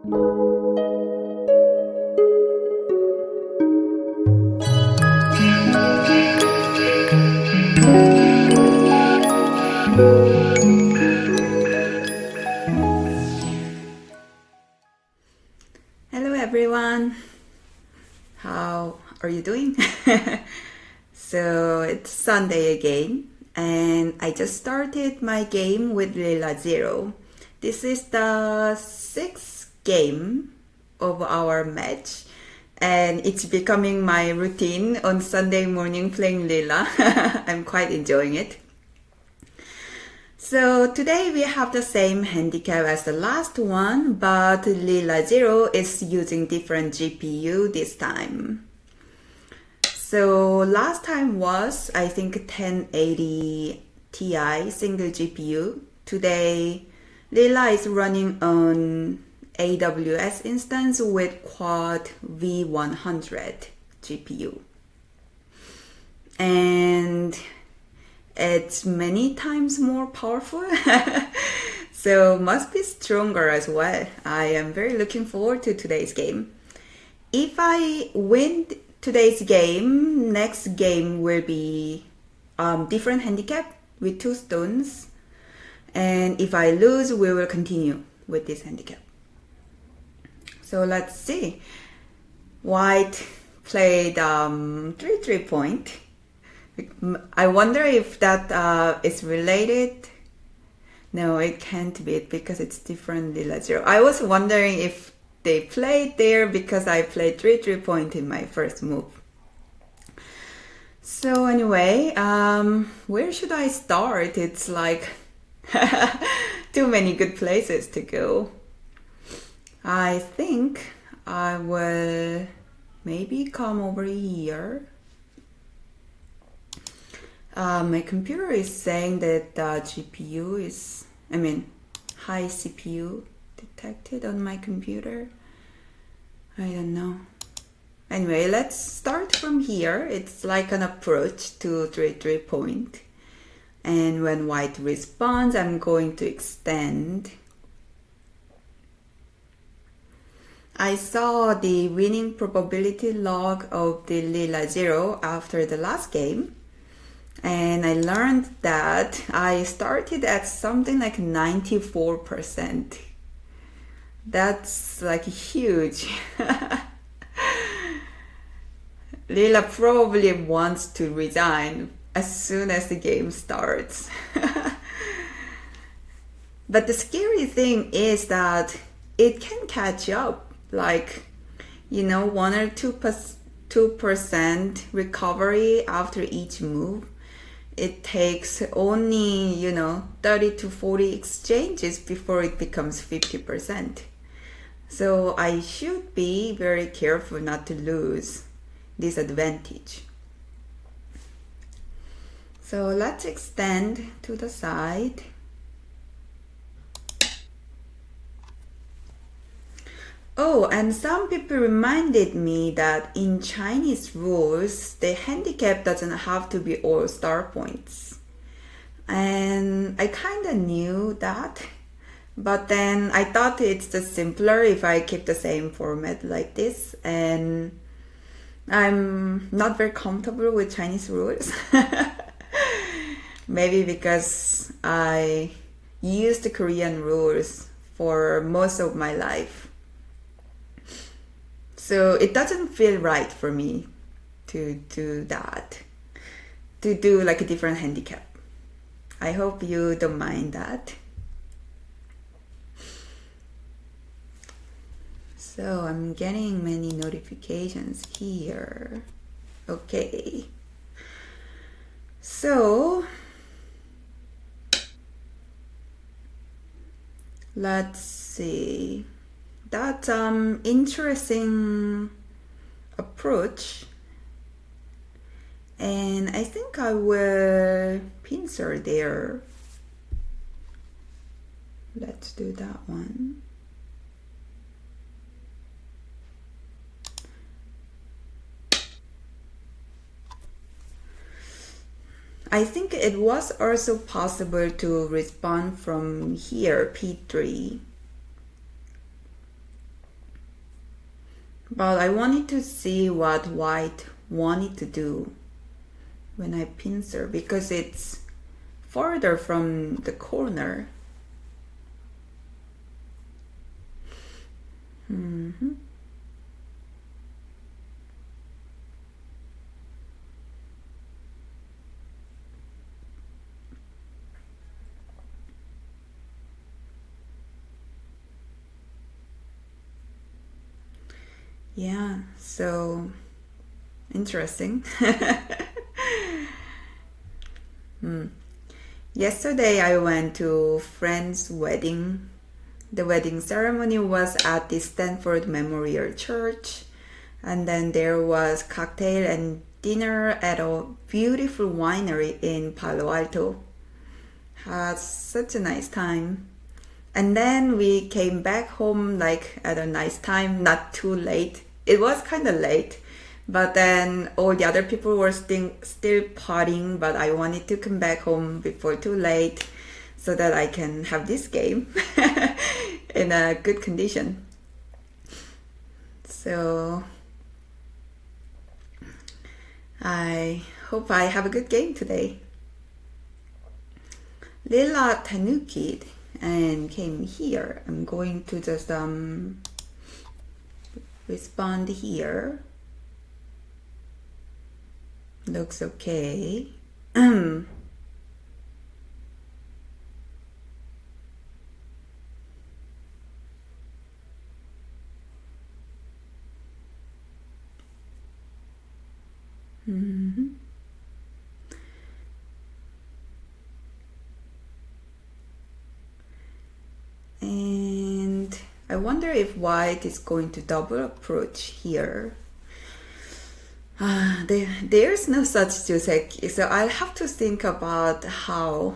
Hello everyone, how are you doing? So it's Sunday again, and I just started my game with Leela Zero. This is the 6th game of our match, and it's becoming my routine on Sunday morning playing Leela. I'm quite enjoying it. So today we have the same handicap as the last one, but Leela Zero is using different GPU this time. So last time was, I think, 1080 Ti single GPU. Today, Leela is running on AWS instance with Quad V100 GPU. And it's many times more powerful, so must be stronger as well. I am very looking forward to today's game. If I win today's game, next game will be different handicap with 2 stones, and if I lose, we will continue with this handicap. So let's see. White played 3 point. I wonder if that is related. No, it can't be because it's different Leela Zero. I was wondering if they played there because I played 3 point in my first move. So anyway, where should I start? It's like too many good places to go. I think I will maybe come over here. My computer is saying that the GPU is, high CPU detected on my computer. I don't know. Anyway, let's start from here. It's like an approach to 3 point. And when white responds, I'm going to extend. I saw the winning probability log of the Leela Zero after the last game. And I learned that I started at something like 94%. That's like huge. Leela probably wants to resign as soon as the game starts. But the scary thing is that it can catch up. Like, 1 or 2% recovery after each move. It takes only, 30 to 40 exchanges before it becomes 50%. So I should be very careful not to lose this advantage. So let's extend to the side. Oh, and some people reminded me that in Chinese rules, the handicap doesn't have to be all star points. And I kind of knew that, but then I thought it's just simpler if I keep the same format like this, and I'm not very comfortable with Chinese rules. Maybe because I used the Korean rules for most of my life. So it doesn't feel right for me to do that, to do like a different handicap. I hope you don't mind that. So I'm getting many notifications here. Okay. So let's see. That's interesting approach, and I think I will pincer there. Let's do that one. I think it was also possible to respond from here, P3. But I wanted to see what white wanted to do when I pincer because it's further from the corner. Yeah, so interesting. Yesterday I went to friend's wedding. The wedding ceremony was at the Stanford Memorial Church, and then there was cocktail and dinner at a beautiful winery in Palo Alto. Had such a nice time. And then we came back home like at a nice time, not too late. It was kind of late, but then all the other people were still partying, but I wanted to come back home before too late so that I can have this game in a good condition. So I hope I have a good game today. Leela Tanuki and came here. I'm going to just respond here. Looks okay. And I wonder if white is going to double approach here. There's no such Joseki, so I'll have to think about how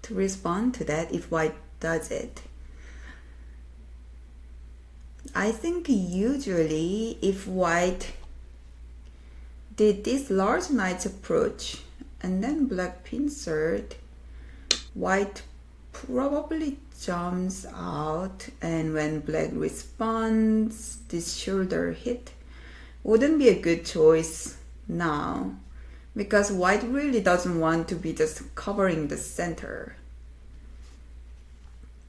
to respond to that if white does it. I think usually if white did this large knight's approach and then black pincered, white probably jumps out, and when black responds, this shoulder hit wouldn't be a good choice now because white really doesn't want to be just covering the center.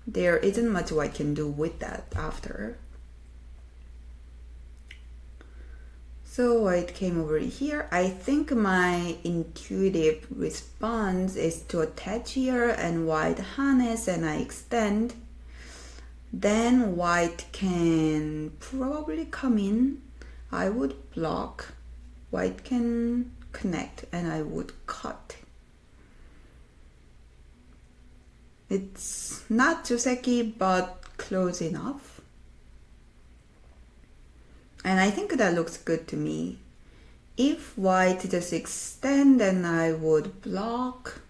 There isn't much white can do with that after. So white came over here. I think my intuitive response is to attach here and white harness and I extend. Then white can probably come in. I would block. White can connect and I would cut. It's not Joseki but close enough. And I think that looks good to me. If white just extend, then I would block.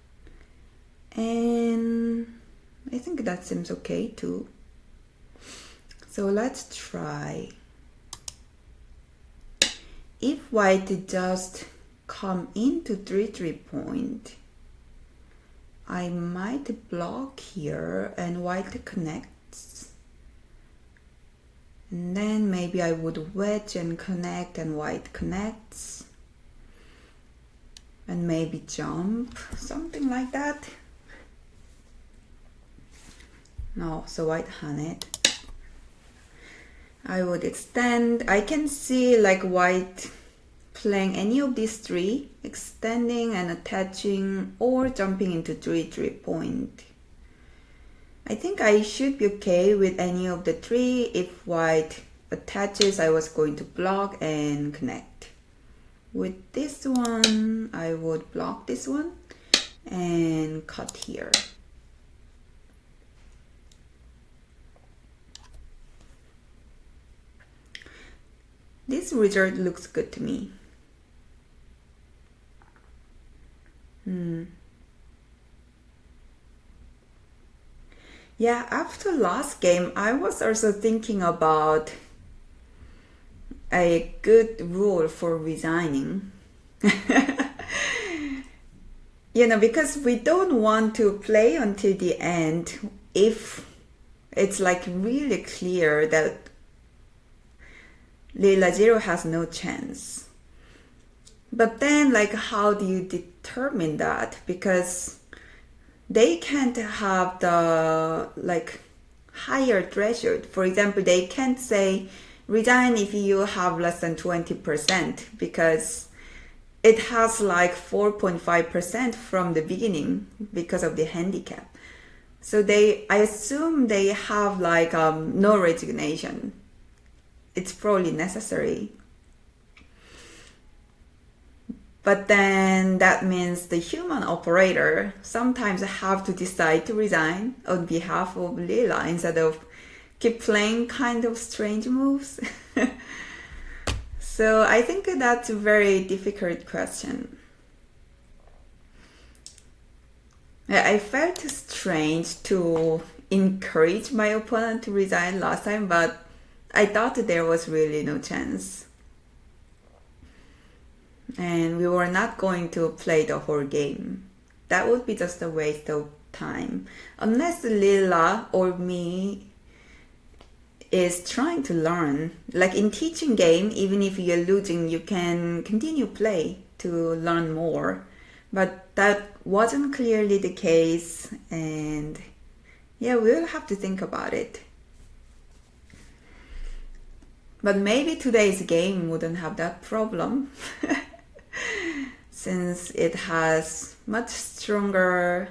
And I think that seems okay too. So let's try. If white just come into 3-3 point, I might block here and white connects. And then maybe I would wedge and connect and white connects. And maybe jump, something like that. No, so white hand it. I would extend. I can see like white playing any of these three, extending and attaching or jumping into 3-3 point. I think I should be okay with any of the three. If white attaches, I was going to block and connect. With this one, I would block this one and cut here. This result looks good to me. Yeah, after last game, I was also thinking about a good rule for resigning. Because we don't want to play until the end if it's like really clear that Leela Zero has no chance. But then, like, how do you determine that? Because they can't have the, like, higher threshold. For example, they can't say resign if you have less than 20% because it has like 4.5% from the beginning because of the handicap. So I assume they have like no resignation. It's probably necessary. But then that means the human operator sometimes have to decide to resign on behalf of Leela instead of keep playing kind of strange moves. So I think that's a very difficult question. I felt strange to encourage my opponent to resign last time, but I thought there was really no chance. And we were not going to play the whole game. That would be just a waste of time. Unless Leela or me is trying to learn. Like in teaching game, even if you're losing, you can continue play to learn more. But that wasn't clearly the case, and yeah, we'll have to think about it. But maybe today's game wouldn't have that problem. Since it has much stronger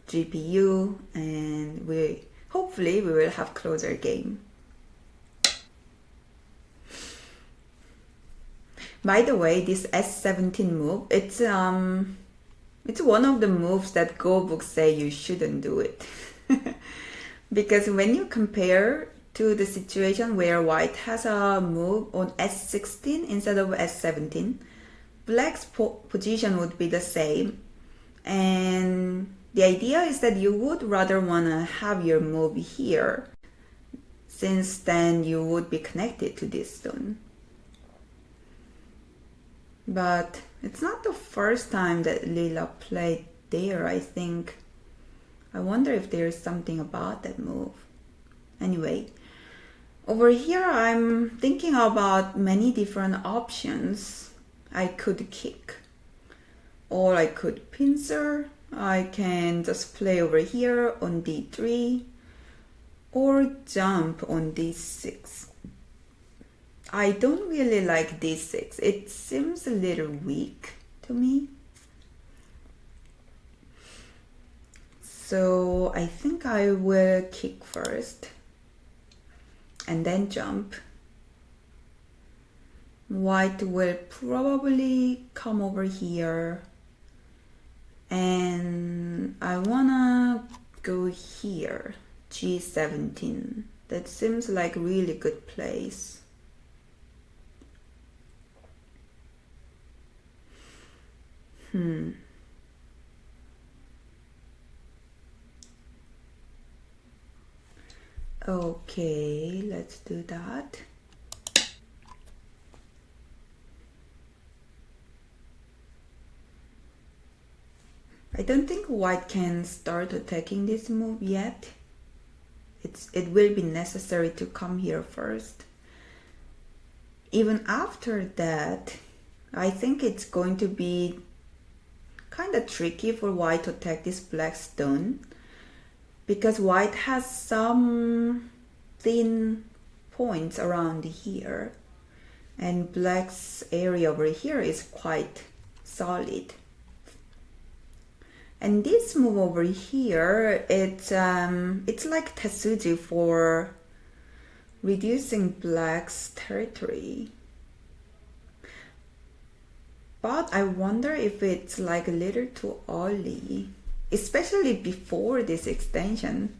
GPU, and hopefully we will have closer game. By the way, this S17 move, it's one of the moves that Go books say you shouldn't do it. Because when you compare to the situation where white has a move on S16 instead of S17, black's position would be the same. And the idea is that you would rather want to have your move here, since then you would be connected to this stone. But it's not the first time that Leela played there, I think. I wonder if there's something about that move. Anyway, over here I'm thinking about many different options. I could kick, or I could pincer. I can just play over here on D3, or jump on D6. I don't really like D6. It seems a little weak to me. So I think I will kick first and then jump. White will probably come over here, and I wanna go here, G17. That seems like a really good place. Okay, let's do that. I don't think white can start attacking this move yet. It will be necessary to come here first. Even after that, I think it's going to be kind of tricky for white to attack this black stone, because white has some thin points around here, and black's area over here is quite solid. And this move over here, it's like Tetsuji for reducing black's territory. But I wonder if it's like a little too early, especially before this extension.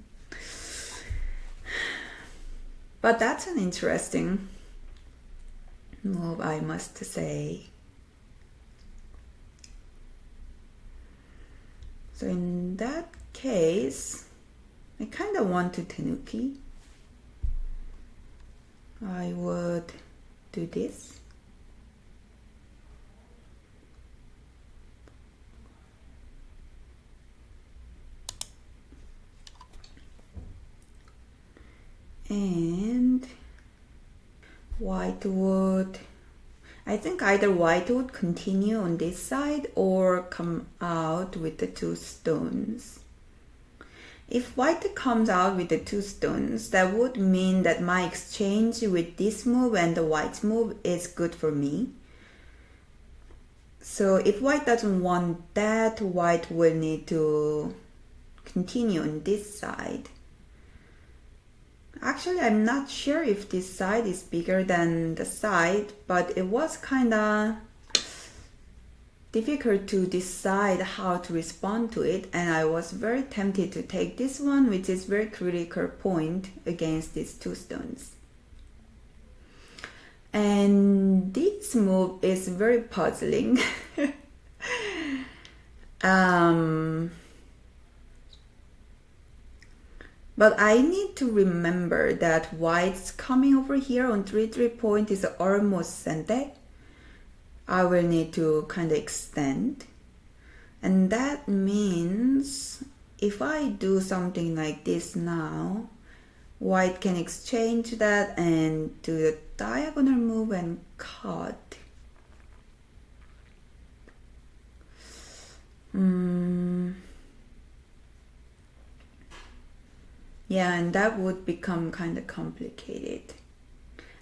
But that's an interesting move, I must say. So in that case, I kind of want to tenuki. I would do this. And white would, I think either white would continue on this side or come out with the two stones. If white comes out with the two stones, that would mean that my exchange with this move and the white move is good for me. So if white doesn't want that, white will need to continue on this side. Actually, I'm not sure if this side is bigger than the side, but it was kind of difficult to decide how to respond to it, and I was very tempted to take this one, which is very critical point against these two stones. And this move is very puzzling. But I need to remember that white's coming over here on 3-3 point is almost center. I will need to kind of extend. And that means if I do something like this now, white can exchange that and do the diagonal move and cut. Yeah, and that would become kind of complicated.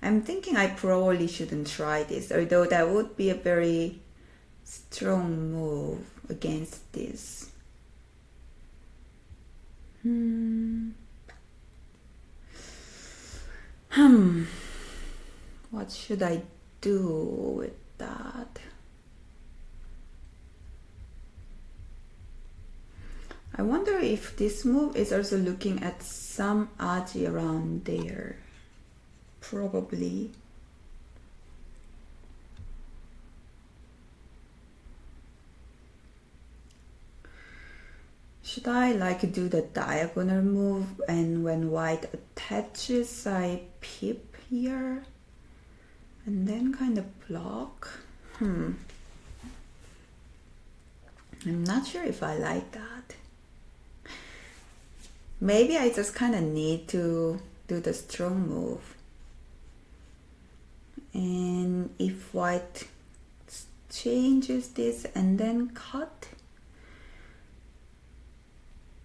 I'm thinking I probably shouldn't try this, although that would be a very strong move against this. What should I do with that? I wonder if this move is also looking at some aji around there. Probably. Should I like do the diagonal move, and when white attaches I peep here and then kind of block? I'm not sure if I like that. Maybe I just kind of need to do the strong move. And if white changes this and then cut,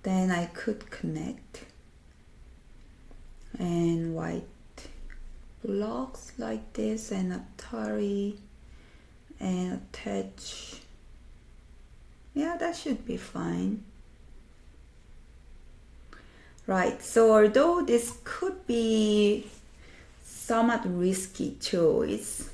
then I could connect. And white blocks like this and Atari and attach. Yeah, that should be fine. Right, so although this could be somewhat risky choice,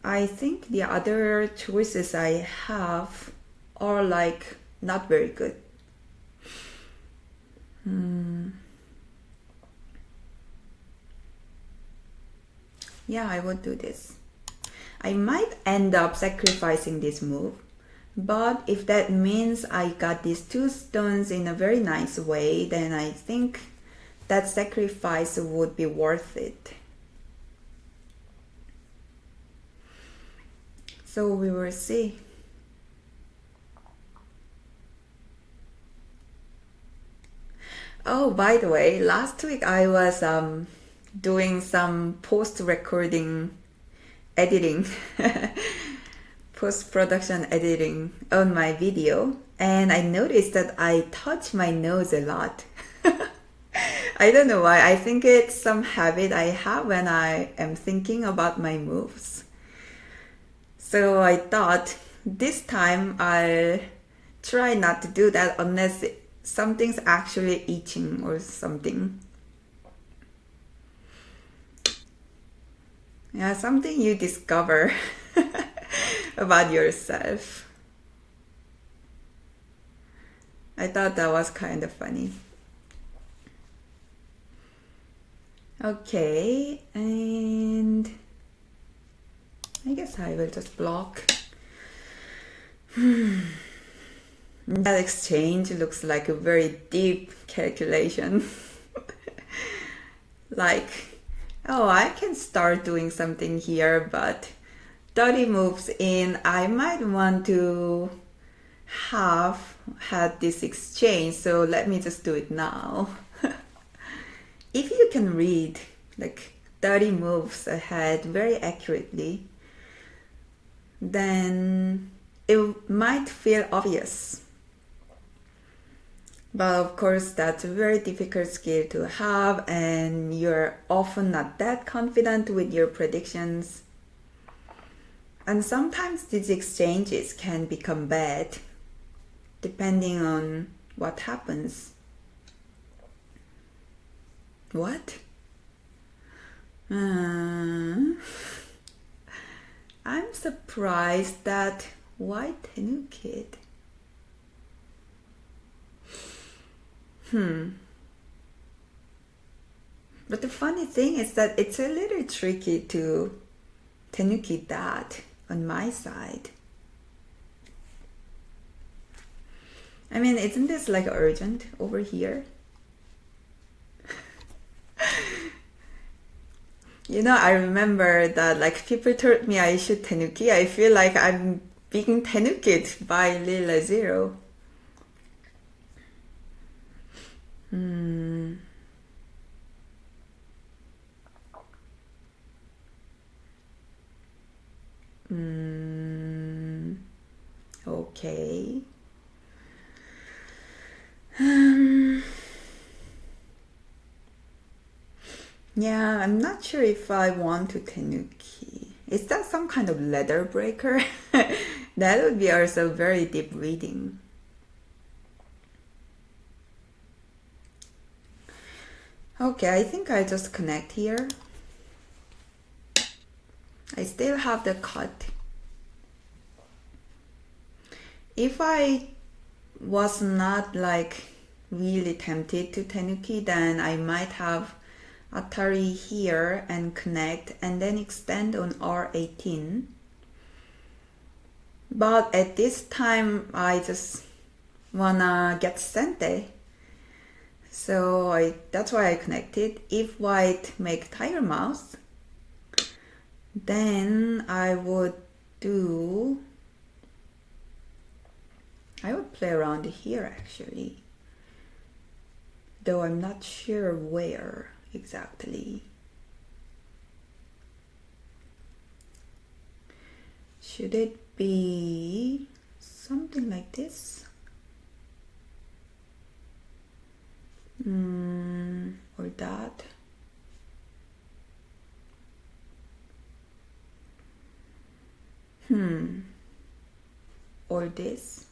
I think the other choices I have are like not very good. Yeah, I would do this. I might end up sacrificing this move, but if that means I got these two stones in a very nice way, then I think that sacrifice would be worth it. So we will see. Oh, by the way, last week I was doing some post-recording editing, post-production editing on my video, and I noticed that I touch my nose a lot. I don't know why. I think it's some habit I have when I am thinking about my moves. So I thought this time I'll try not to do that unless something's actually itching or something. Yeah, something you discover about yourself. I thought that was kind of funny. Okay, and I guess I will just block. That exchange looks like a very deep calculation. Like, oh, I can start doing something here, but 30 moves in, I might want to have had this exchange, so let me just do it now. If you can read like 30 moves ahead very accurately, then it might feel obvious. But of course, that's a very difficult skill to have, and you're often not that confident with your predictions. And sometimes these exchanges can become bad, depending on what happens. What? I'm surprised that white handicap. But the funny thing is that it's a little tricky to tenuki that on my side. I mean, isn't this like urgent over here? You know, I remember that like people told me I should tenuki. I feel like I'm being tenukid by Leela Zero. Okay. Yeah, I'm not sure if I want to tenuki. Is that some kind of leather breaker? That would be also very deep reading. Okay, I think I just connect here. I still have the cut. If I was not like really tempted to tenuki, then I might have Atari here and connect and then extend on R18. But at this time, I just wanna get sente. So that's why I connected. If white make tiger mouse, then I would play around here actually. Though I'm not sure where exactly. Should it be something like this? Or that? Or this?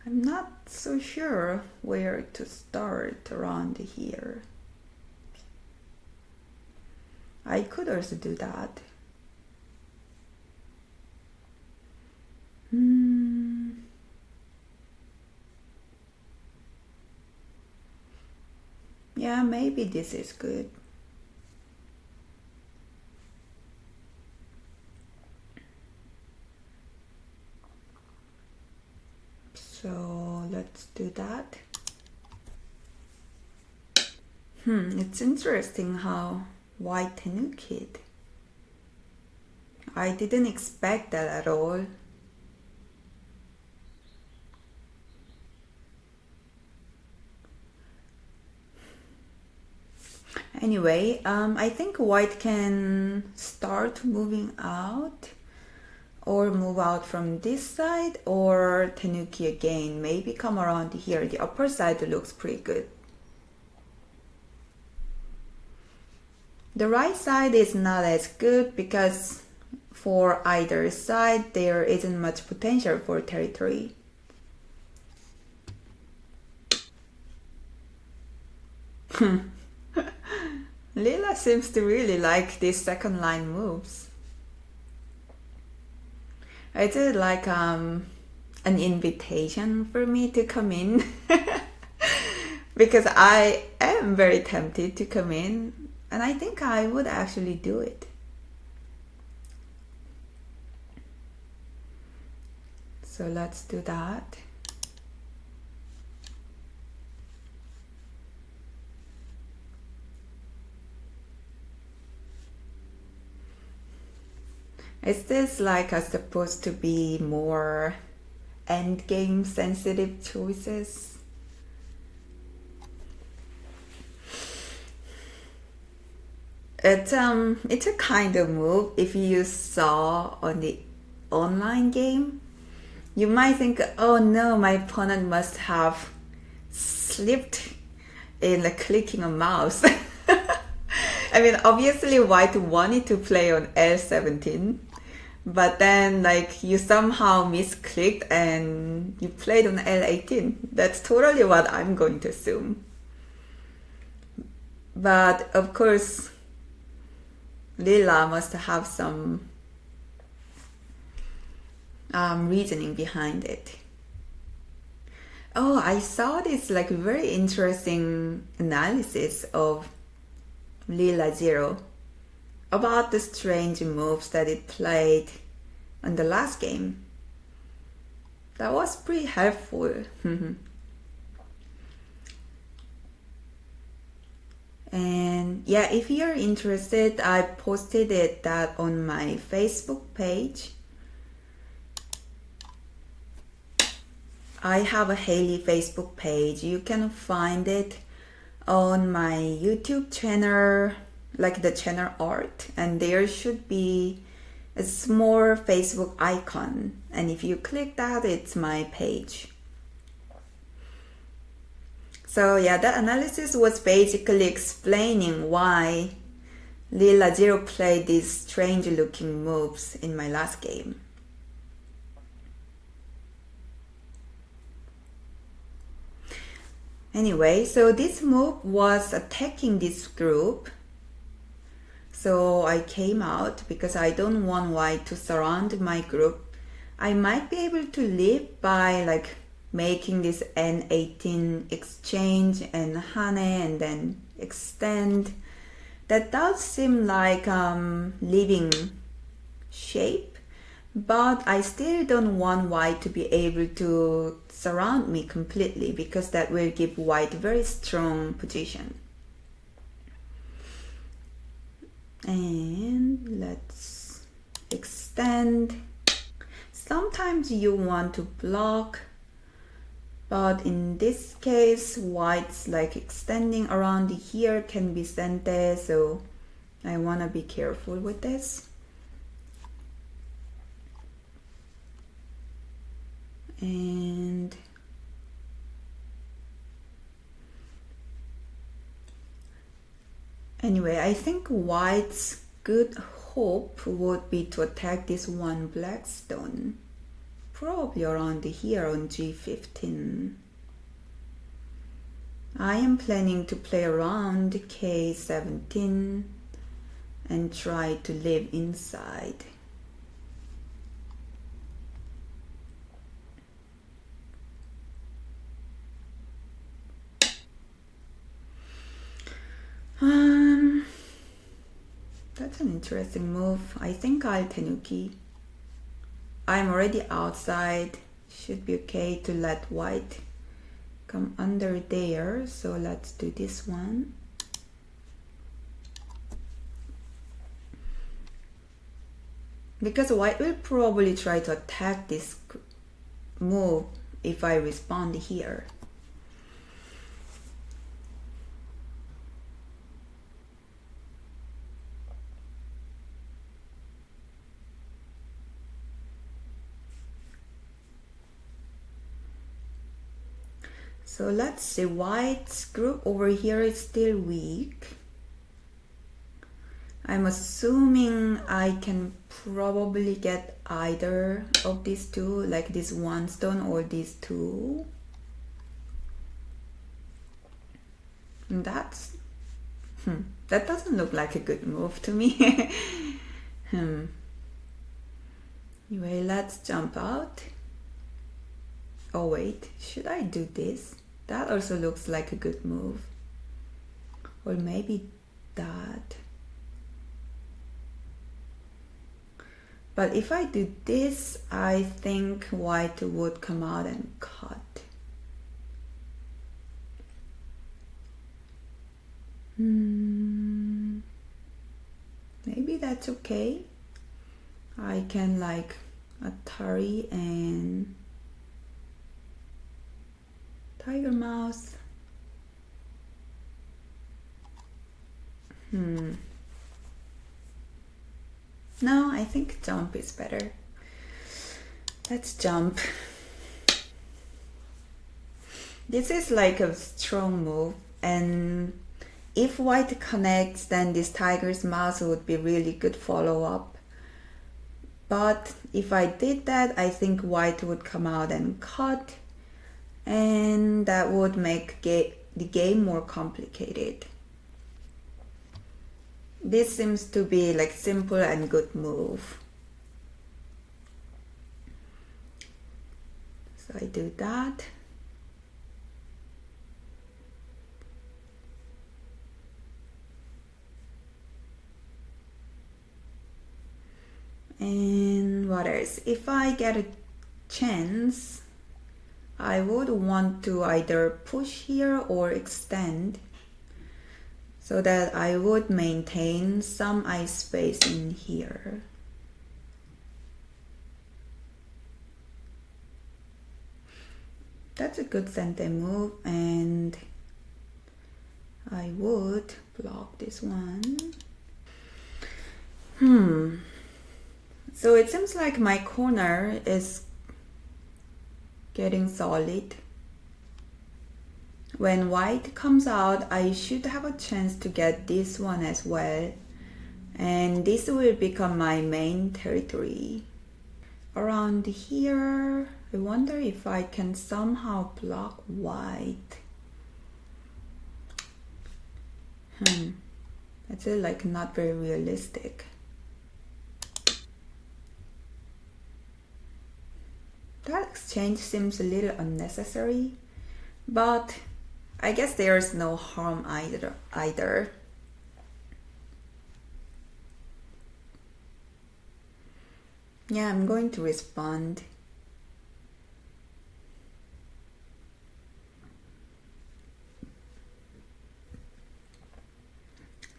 I'm not so sure where to start around here. I could also do that. Yeah, maybe this is good. So let's do that. It's interesting how white tenuki. I didn't expect that at all. Anyway, I think white can start moving out or move out from this side or tenuki again. Maybe come around here. The upper side looks pretty good. The right side is not as good because for either side there isn't much potential for territory. Leela seems to really like these second line moves. Is it like an invitation for me to come in? Because I am very tempted to come in, and I think I would actually do it. So let's do that. Is this like supposed to be more endgame sensitive choices? It's a kind of move if you saw on the online game. You might think, oh no, my opponent must have slipped in like clicking a mouse. I mean, obviously white wanted to play on L17, but then like you somehow misclicked and you played on L18. That's totally what I'm going to assume. But of course, Leela must have some reasoning behind it. Oh, I saw this like very interesting analysis of Leela Zero about the strange moves that it played in the last game. That was pretty helpful. And yeah, if you're interested, I posted that on my Facebook page. I have a Haylee Facebook page. You can find it on my YouTube channel, like the channel art, and there should be a small Facebook icon. And if you click that, it's my page. So yeah, that analysis was basically explaining why Leela Zero played these strange looking moves in my last game. Anyway, so this move was attacking this group. So I came out because I don't want white to surround my group. I might be able to live by like making this N18 exchange and hane and then extend. That does seem like living shape, but I still don't want white to be able to surround me completely because that will give white very strong position. And let's extend. Sometimes you want to block, but in this case white's like extending around here can be sent there, so I want to be careful with this. And anyway, I think white's good hope would be to attack this one black stone, probably around here on G15. I am planning to play around K17 and try to live inside. That's an interesting move. I think I'll tenuki. I'm already outside. Should be okay to let white come under there. So let's do this one. Because white will probably try to attack this move if I respond here. So let's see, white's group over here is still weak. I'm assuming I can probably get either of these two, like this one stone or these two. And that doesn't look like a good move to me. Anyway, let's jump out. Oh wait, should I do this? That also looks like a good move. Or maybe that. But if I do this, I think white would come out and cut. Maybe that's okay. I can like Atari and tiger mouse. No, I think jump is better. Let's jump. This is like a strong move, and if white connects, then this tiger's mouse would be really good follow-up. But if I did that, I think white would come out and cut, and that would make the game more complicated. This seems to be like simple and good move. So I do that. And what else? If I get a chance, I would want to either push here or extend so that I would maintain some ice space in here. That's a good sente move, and I would block this one. So it seems like my corner is getting solid. When white comes out, I should have a chance to get this one as well. And this will become my main territory. Around here, I wonder if I can somehow block white. That's like not very realistic. That exchange seems a little unnecessary, but I guess there's no harm either. Yeah, I'm going to respond.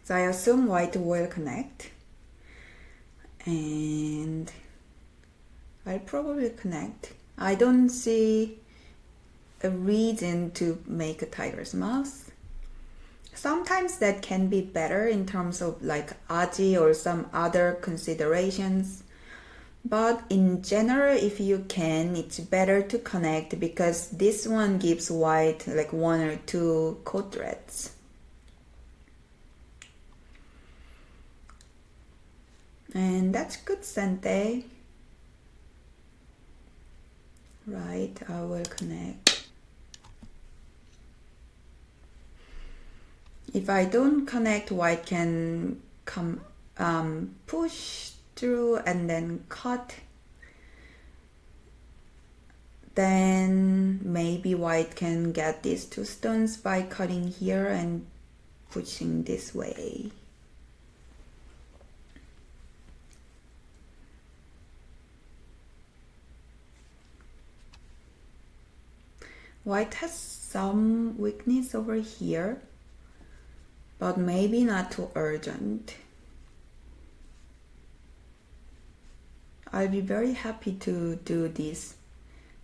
So I assume white will connect, and I'll probably connect. I don't see a reason to make a tiger's mouse. Sometimes that can be better in terms of like aji or some other considerations. But in general, if you can, it's better to connect because this one gives white like 1 or 2 code threads. And that's good sente. Right, I will connect. If I don't connect, white can come push through and then cut. Then maybe white can get these 2 stones by cutting here and pushing this way. White has some weakness over here, but maybe not too urgent. I'll be very happy to do this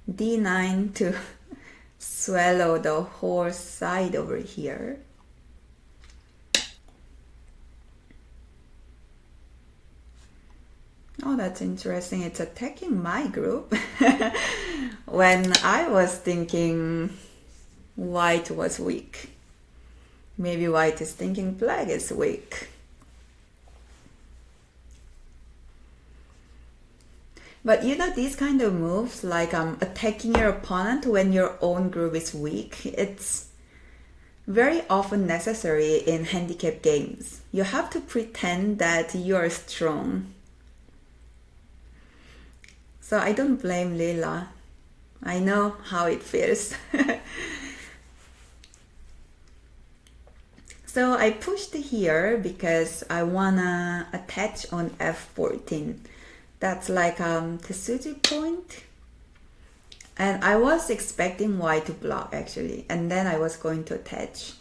d9 to swallow the whole side over here. Oh, that's interesting. It's attacking my group. When I was thinking white was weak. Maybe white is thinking black is weak. But you know, these kind of moves, like attacking your opponent when your own group is weak, it's very often necessary in handicap games. You have to pretend that you are strong. So I don't blame Leela. I know how it feels. So I pushed here because I wanna attach on F14. That's like Tetsuji point. And I was expecting white to block actually, and then I was going to attach.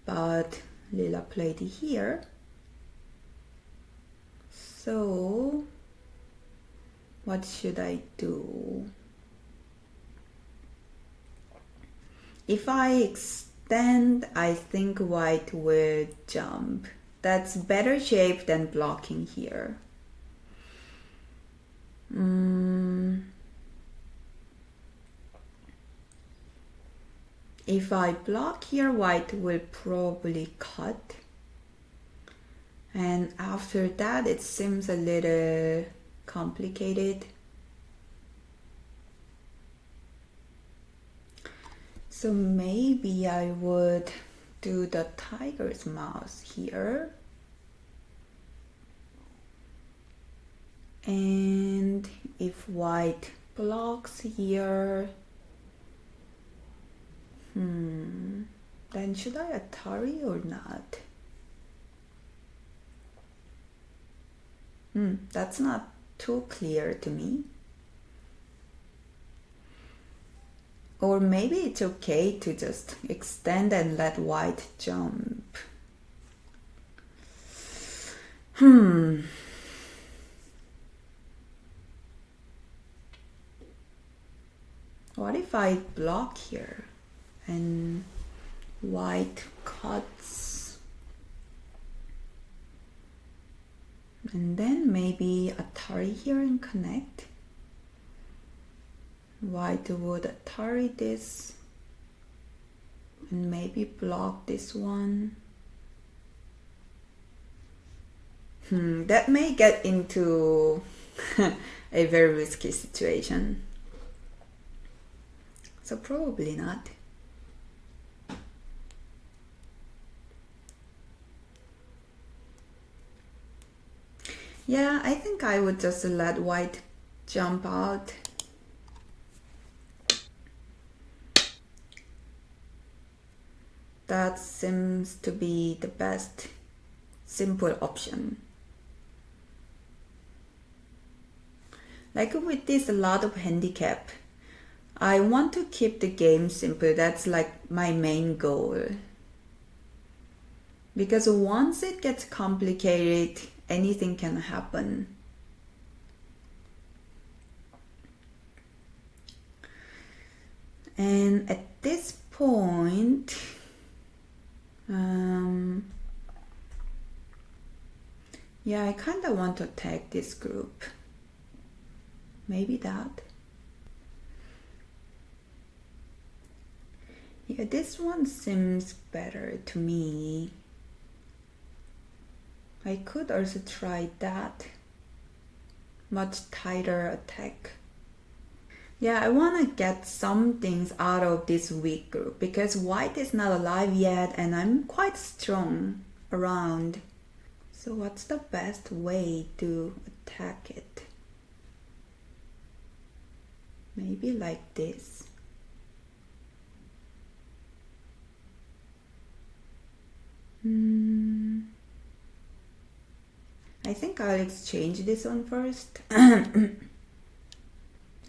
But Leela played here. So what should I do? If I extend, I think white will jump. That's better shape than blocking here. If I block here, white will probably cut. And after that, it seems a little complicated. So maybe I would do the tiger's mouth here. And if white blocks here, then should I Atari or not? That's not too clear to me. Or maybe it's okay to just extend and let white jump. What if I block here and white cuts? And then maybe Atari here and connect. White would Atari this and maybe block this one. That may get into a very risky situation. So probably not. Yeah, I think I would just let white jump out. That seems to be the best simple option. Like with this a lot of handicap, I want to keep the game simple. That's like my main goal. Because once it gets complicated, anything can happen. And at this point, yeah, I kind of want to attack this group. Maybe that. Yeah, this one seems better to me. I could also try that. Much tighter attack. Yeah, I want to get some things out of this weak group because white is not alive yet and I'm quite strong around. So what's the best way to attack it? Maybe like this. I think I'll exchange this one first.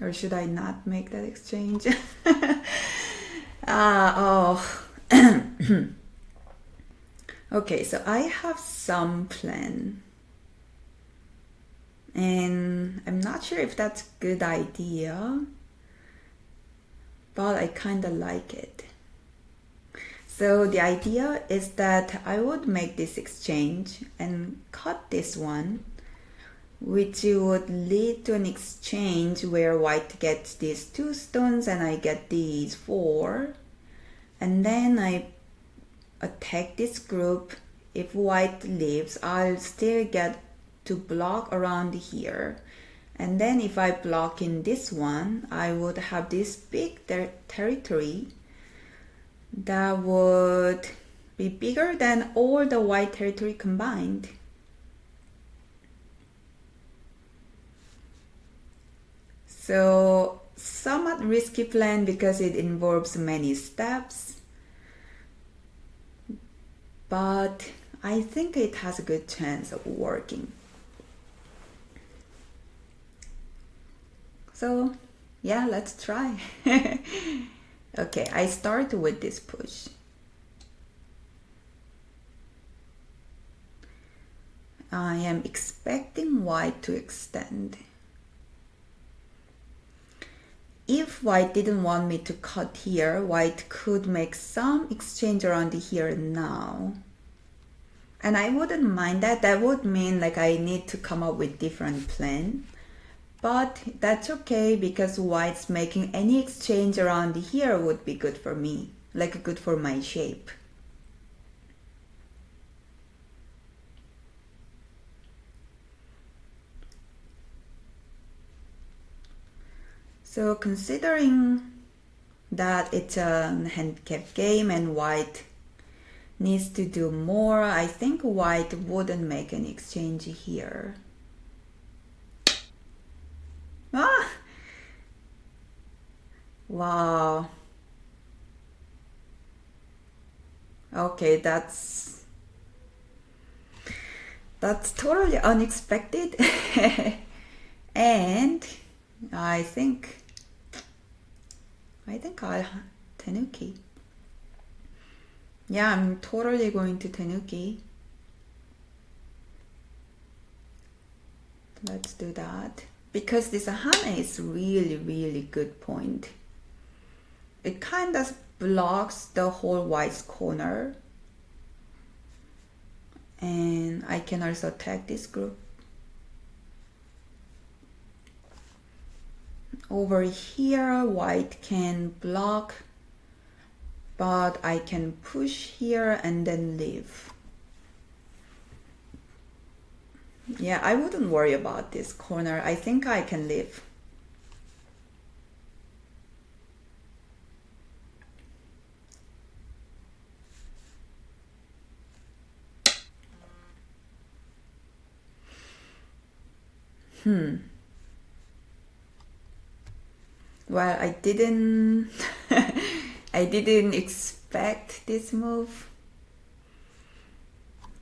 Or should I not make that exchange? Okay, so I have some plan. And I'm not sure if that's a good idea, but I kind of like it. So the idea is that I would make this exchange and cut this one, which would lead to an exchange where white gets these 2 stones and I get these 4. And then I attack this group. If white leaves, I'll still get to block around here. And then if I block in this one, I would have this big territory that would be bigger than all the white territory combined. So somewhat risky plan because it involves many steps, but I think it has a good chance of working. So yeah, let's try. Okay, I start with this push. I am expecting white to extend. If white didn't want me to cut here, white could make some exchange around here now. And I wouldn't mind that. That would mean like I need to come up with different plan. But that's okay because white's making any exchange around here would be good for me. Like good for my shape. So considering that it's a handicap game and white needs to do more, I think white wouldn't make an exchange here. Ah! Wow. Okay, that's totally unexpected. And I think I'll tenuki. Yeah, I'm totally going to tenuki. Let's do that. Because this hane is really good point. It kind of blocks the whole white's corner. And I can also attack this group. Over here, white can block, but I can push here and then leave. Yeah, I wouldn't worry about this corner. I think I can leave. Well, I didn't I didn't expect this move,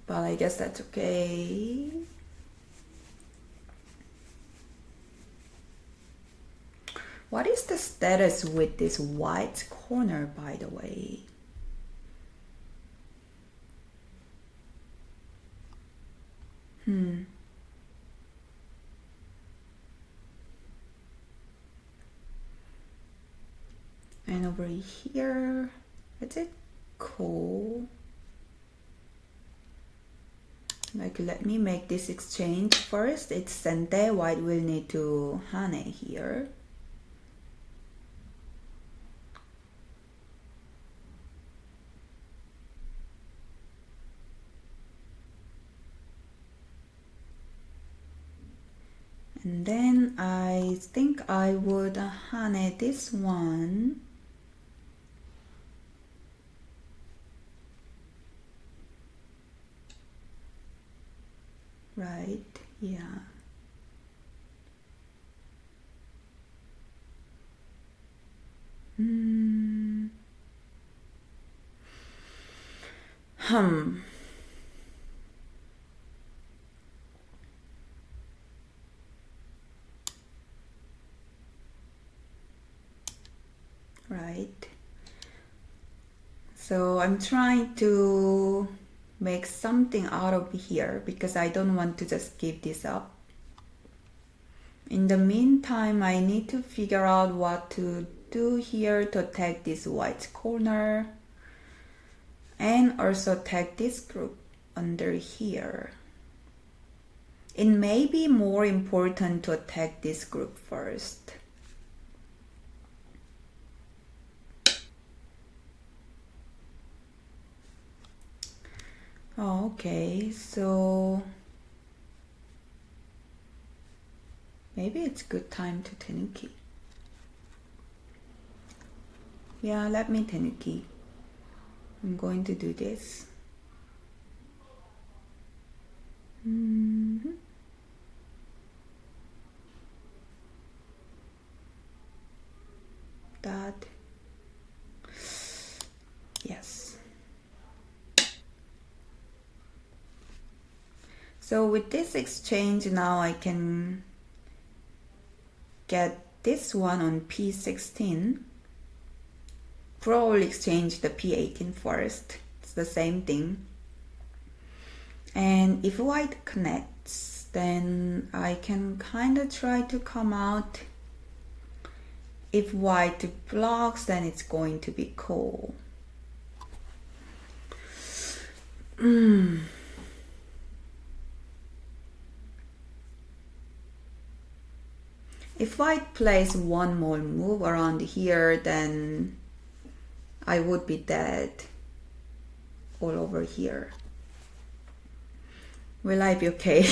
but I guess that's okay. What is the status with this white corner, by the way? And over here, is it cool? Like, let me make this exchange first. It's sente, white will need to hane here. And then I think I would hane this one. Right, yeah. Right. So I'm trying to make something out of here because I don't want to just give this up. In the meantime, I need to figure out what to do here to attack this white corner and also attack this group under here. It may be more important to attack this group first. Oh, okay, so maybe it's good time to tenuki. Yeah, let me tenuki. I'm going to do this. That. Yes. So with this exchange now I can get this one on P16. Probably exchange the P18 first. It's the same thing. And if white connects, then I can kind of try to come out. If white blocks, then it's going to be cool. If white plays one more move around here, then I would be dead all over here. Will I be okay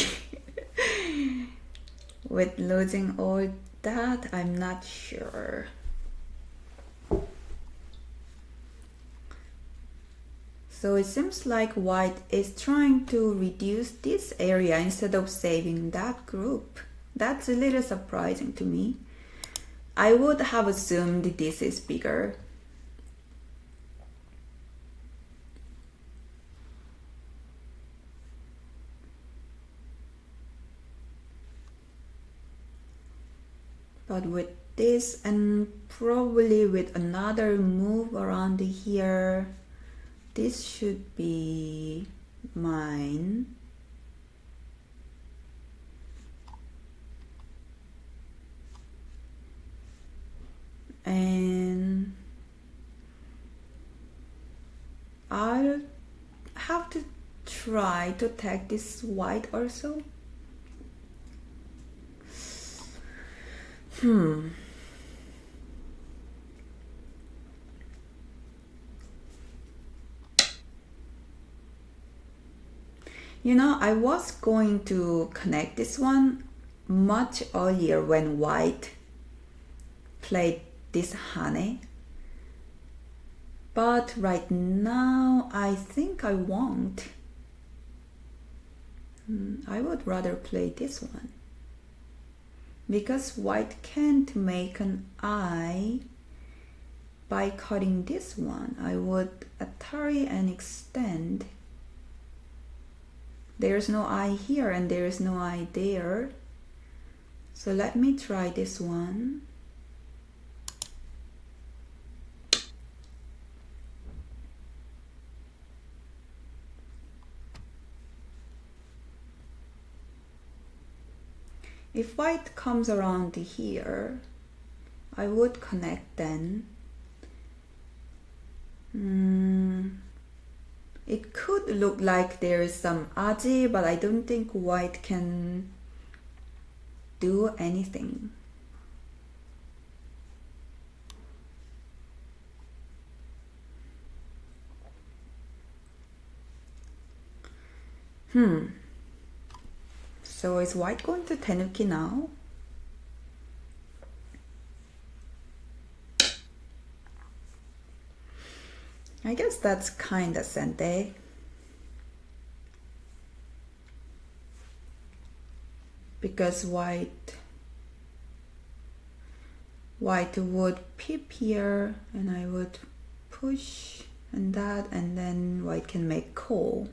with losing all that? I'm not sure. So it seems like white is trying to reduce this area instead of saving that group. That's a little surprising to me. I would have assumed this is bigger. But with this and probably with another move around here, this should be mine. And I'll have to try to tag this white also. You know, I was going to connect this one much earlier when white played this hane. But right now, I think I won't. I would rather play this one. Because white can't make an eye by cutting this one. I would Atari and extend. There's no eye here and there's no eye there. So let me try this one. If white comes around here, I would connect then. It could look like there is some aji, but I don't think white can do anything. So is white going to tenuki now? I guess that's kinda sente. Because white would peep here and I would push and that, and then white can make call.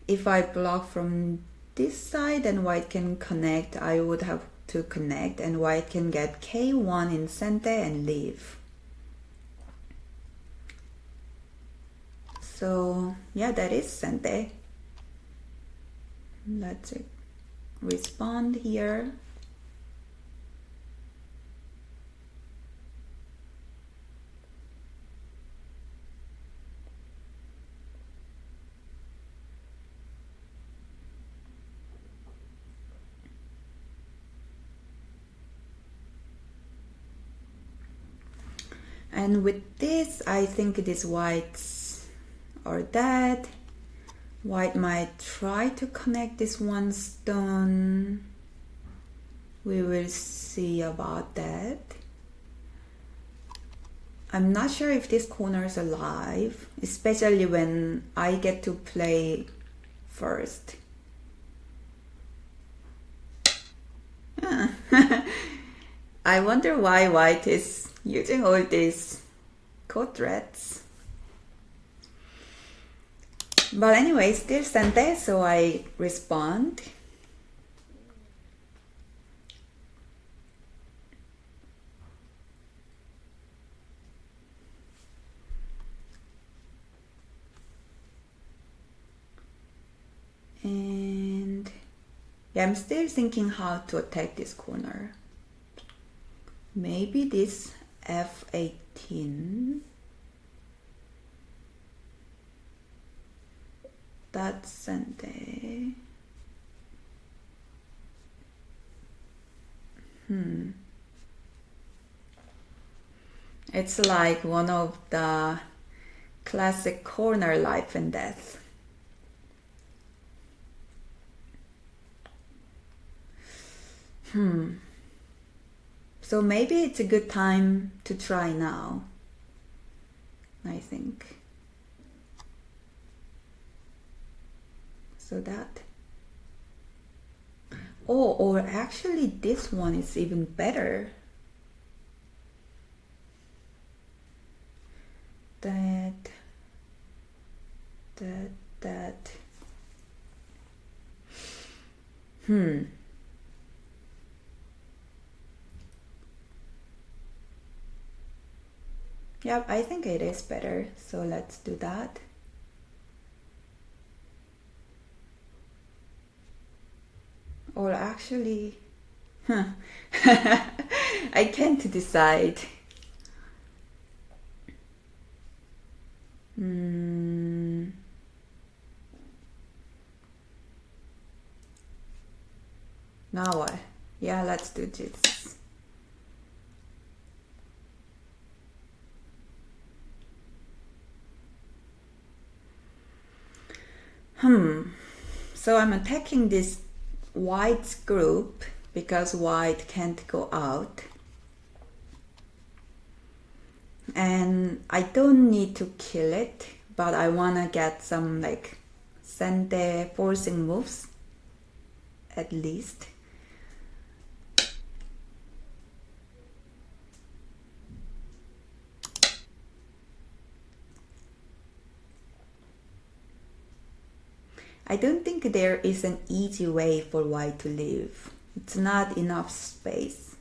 If I block from this side and white can connect, I would have to connect and white can get K1 in sente and leave. So yeah, that is sente. Let's respond here. And with this, I think these whites are dead. White might try to connect this one stone. We will see about that. I'm not sure if this corner is alive, especially when I get to play first. I wonder why white is using all these code threads. But anyway, still sente, so I respond. And yeah, I'm still thinking how to attack this corner. Maybe this f18. That's Sunday. It's like one of the classic corner life and death. So maybe it's a good time to try now, I think. So that. Oh, or actually this one is even better. That. Yep, I think it is better. So let's do that. Or actually, I can't decide. Now what? Yeah, let's do this. So I'm attacking this white's group because white can't go out. And I don't need to kill it, but I wanna get some like sente forcing moves at least. I don't think there is an easy way for white to live. It's not enough space.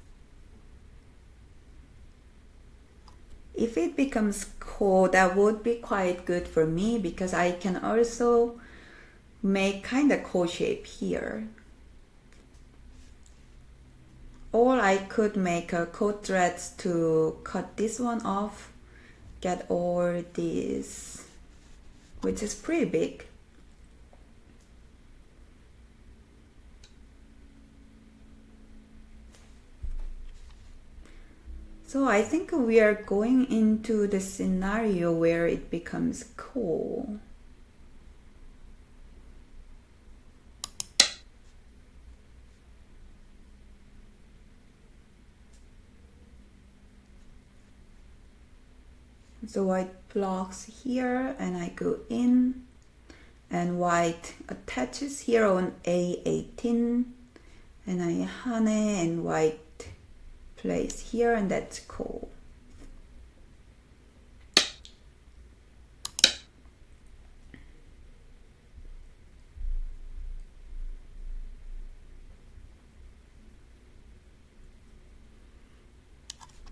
If it becomes cold, that would be quite good for me because I can also make kind of cold shape here. Or I could make a coat threads to cut this one off, get all this, which is pretty big. So I think we are going into the scenario where it becomes cool. So white blocks here and I go in, and white attaches here on A18 and I hane, and white plays here, and that's cool.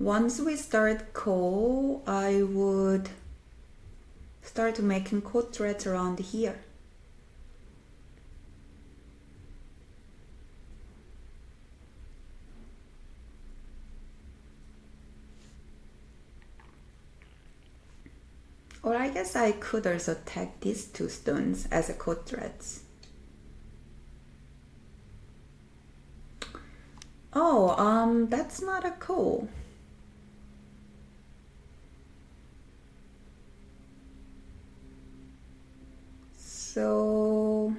Once we start coal, I would start making coat threads around here. Or I guess I could also tag these two stones as a coat threads. Oh, that's not a coal. So,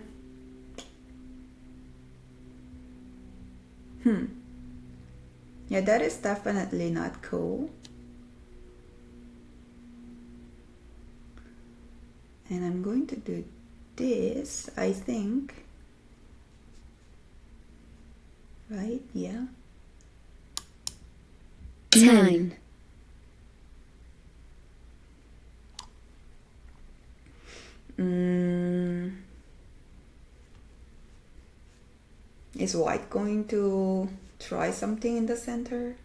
yeah, that is definitely not cool. And I'm going to do this, I think. Right? Yeah. 10. Is white going to try something in the center?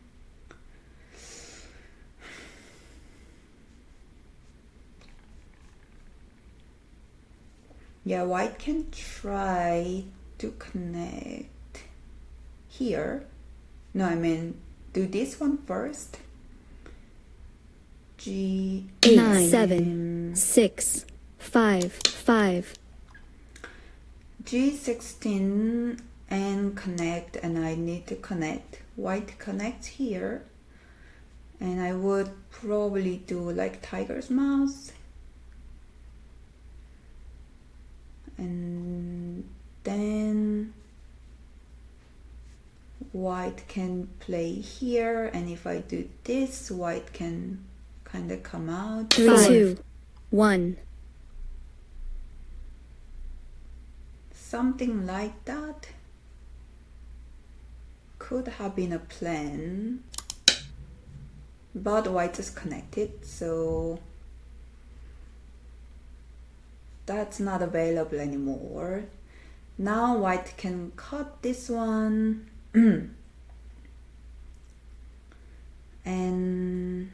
Yeah, white can try to connect here. No, I mean do this one first. G 8 7 6 5 5 G16 and connect, and I need to connect. White connects here, and I would probably do like tiger's mouth, and then white can play here, and if I do this, white can kind of come out. 3 2 1 Something like that could have been a plan, but white is connected, so that's not available anymore. Now white can cut this one and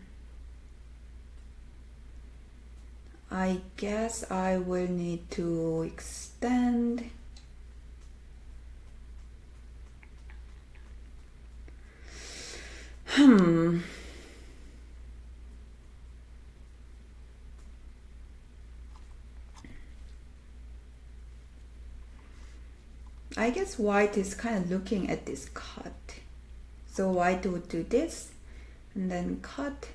I guess I will need to extend. I guess white is kind of looking at this cut. So white would do this and then cut.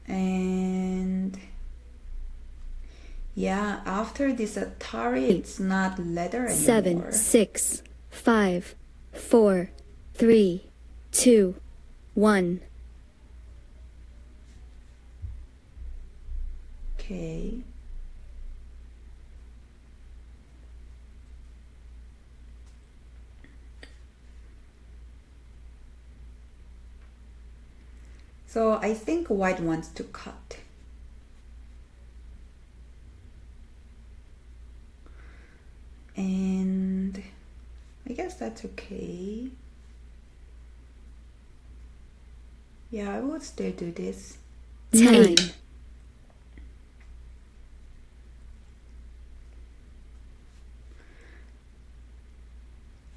And yeah, after this Atari, it's not leather anymore. 7 6 5 4 3 2 1 Okay. So I think white wants to cut. And I guess that's okay. Yeah, I would still do this. 9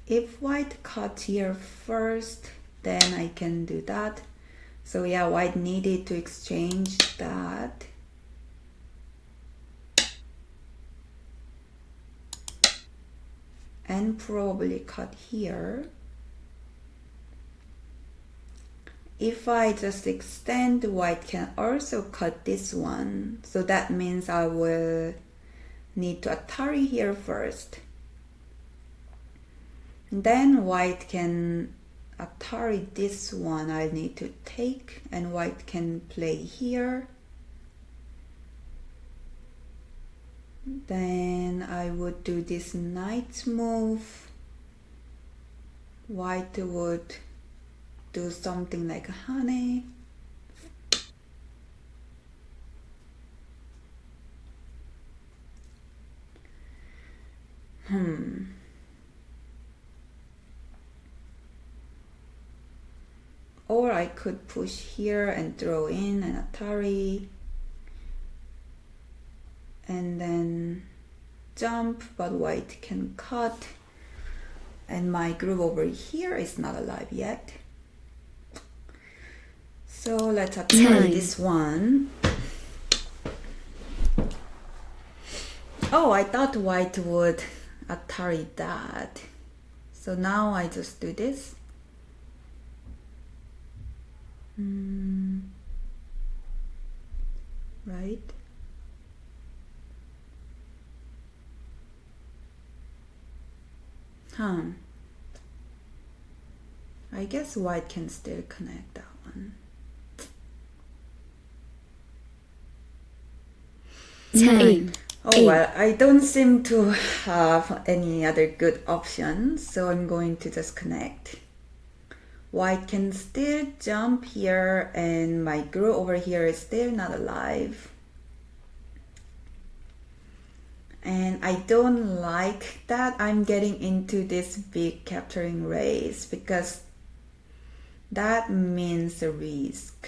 If white cuts here first, then I can do that. So yeah, white needed to exchange that. And probably cut here. If I just extend, white can also cut this one. So that means I will need to Atari here first. Then white can Atari this one I need to take, and white can play here. Then I would do this knight move. White would do something like honey. Or I could push here and throw in an Atari and then jump, but white can cut, and my groove over here is not alive yet. So let's Atari this one. Oh, I thought white would Atari that. So now I just do this. Right? I guess white can still connect that one. 10 Oh well, I don't seem to have any other good options, so I'm going to just connect. White can still jump here, and my groove over here is still not alive. And I don't like that I'm getting into this big capturing race, because that means a risk.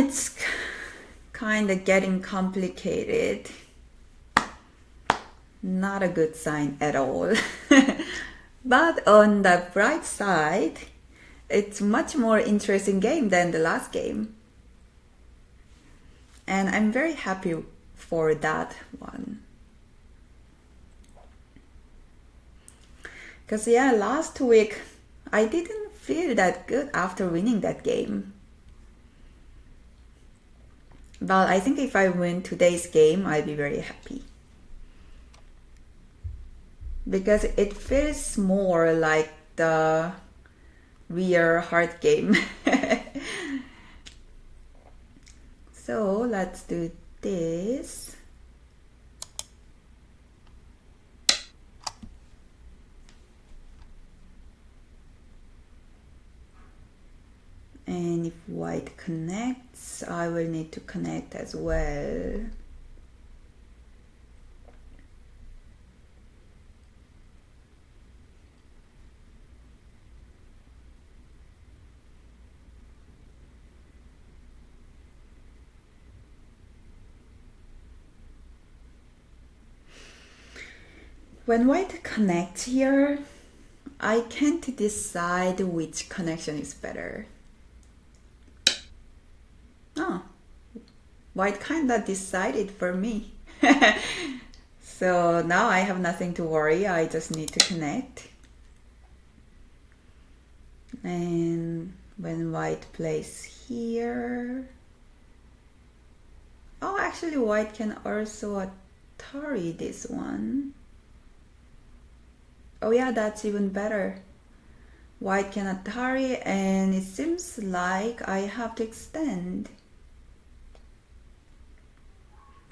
it's kind of getting complicated. Not a good sign at all. But on the bright side, it's much more interesting game than the last game. And I'm very happy for that one. Because yeah, last week I didn't feel that good after winning that game. But I think if I win today's game, I'll be very happy. Because it feels more like the real hard game. So let's do this. And if white connects, I will need to connect as well. When white connects here, I can't decide which connection is better. Oh, white kinda decided for me. So now I have nothing to worry, I just need to connect. And when white plays here... Oh, actually white can also Atari this one. Oh yeah, that's even better. White can Atari, and it seems like I have to extend.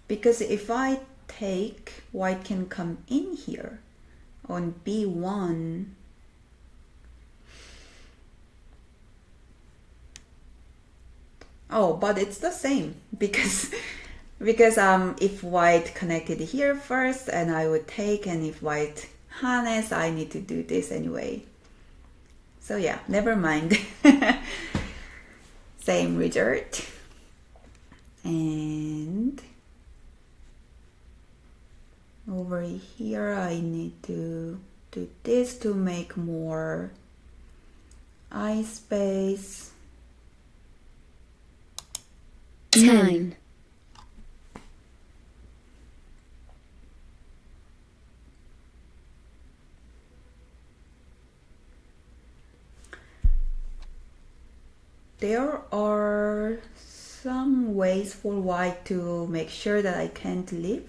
Because if I take, white can come in here on B1. Oh, but it's the same because if white connected here first and I would take, and if white harness, I need to do this anyway. So yeah, never mind. Same result. And over here I need to do this to make more eye space. 9. There are some ways for white to make sure that I can't leave.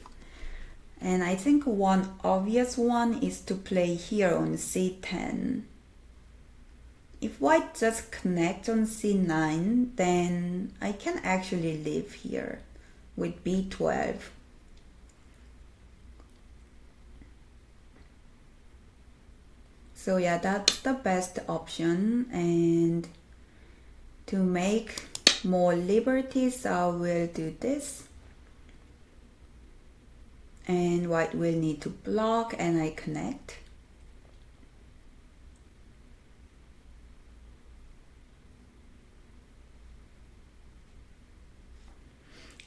And I think one obvious one is to play here on C10. If white just connects on C9, then I can actually leave here with B12. So yeah, that's the best option. And to make more liberties, I will do this. And white will need to block, and I connect.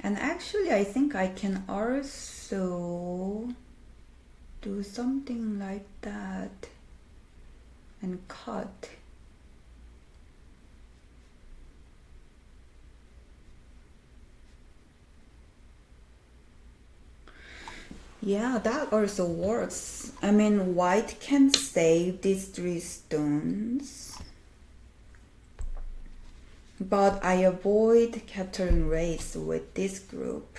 And actually I think I can also do something like that and cut. Yeah, that also works. I mean, white can save these 3 stones, but I avoid capturing race with this group.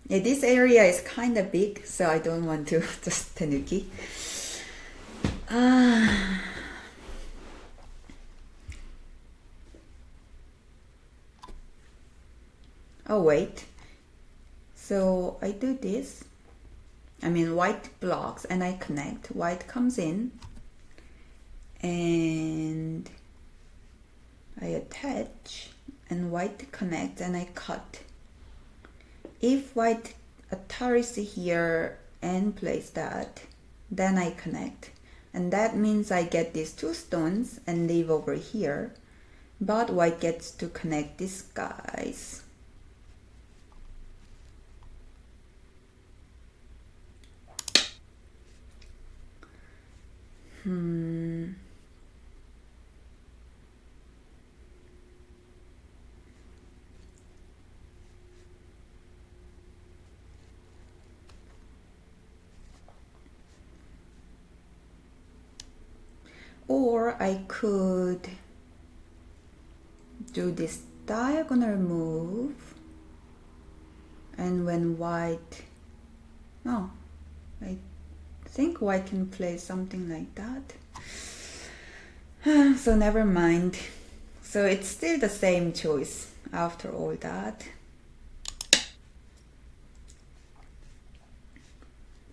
Yeah, this area is kind of big, so I don't want to just tenuki. Oh wait, so I do this. I mean, white blocks and I connect. White comes in and I attach, and white connects and I cut. If white attaches here and plays that, then I connect. And that means I get these two stones and leave over here. But white gets to connect these guys. Or I could do this diagonal move, and when white, oh, I think white can play something like that. So never mind. So it's still the same choice after all that.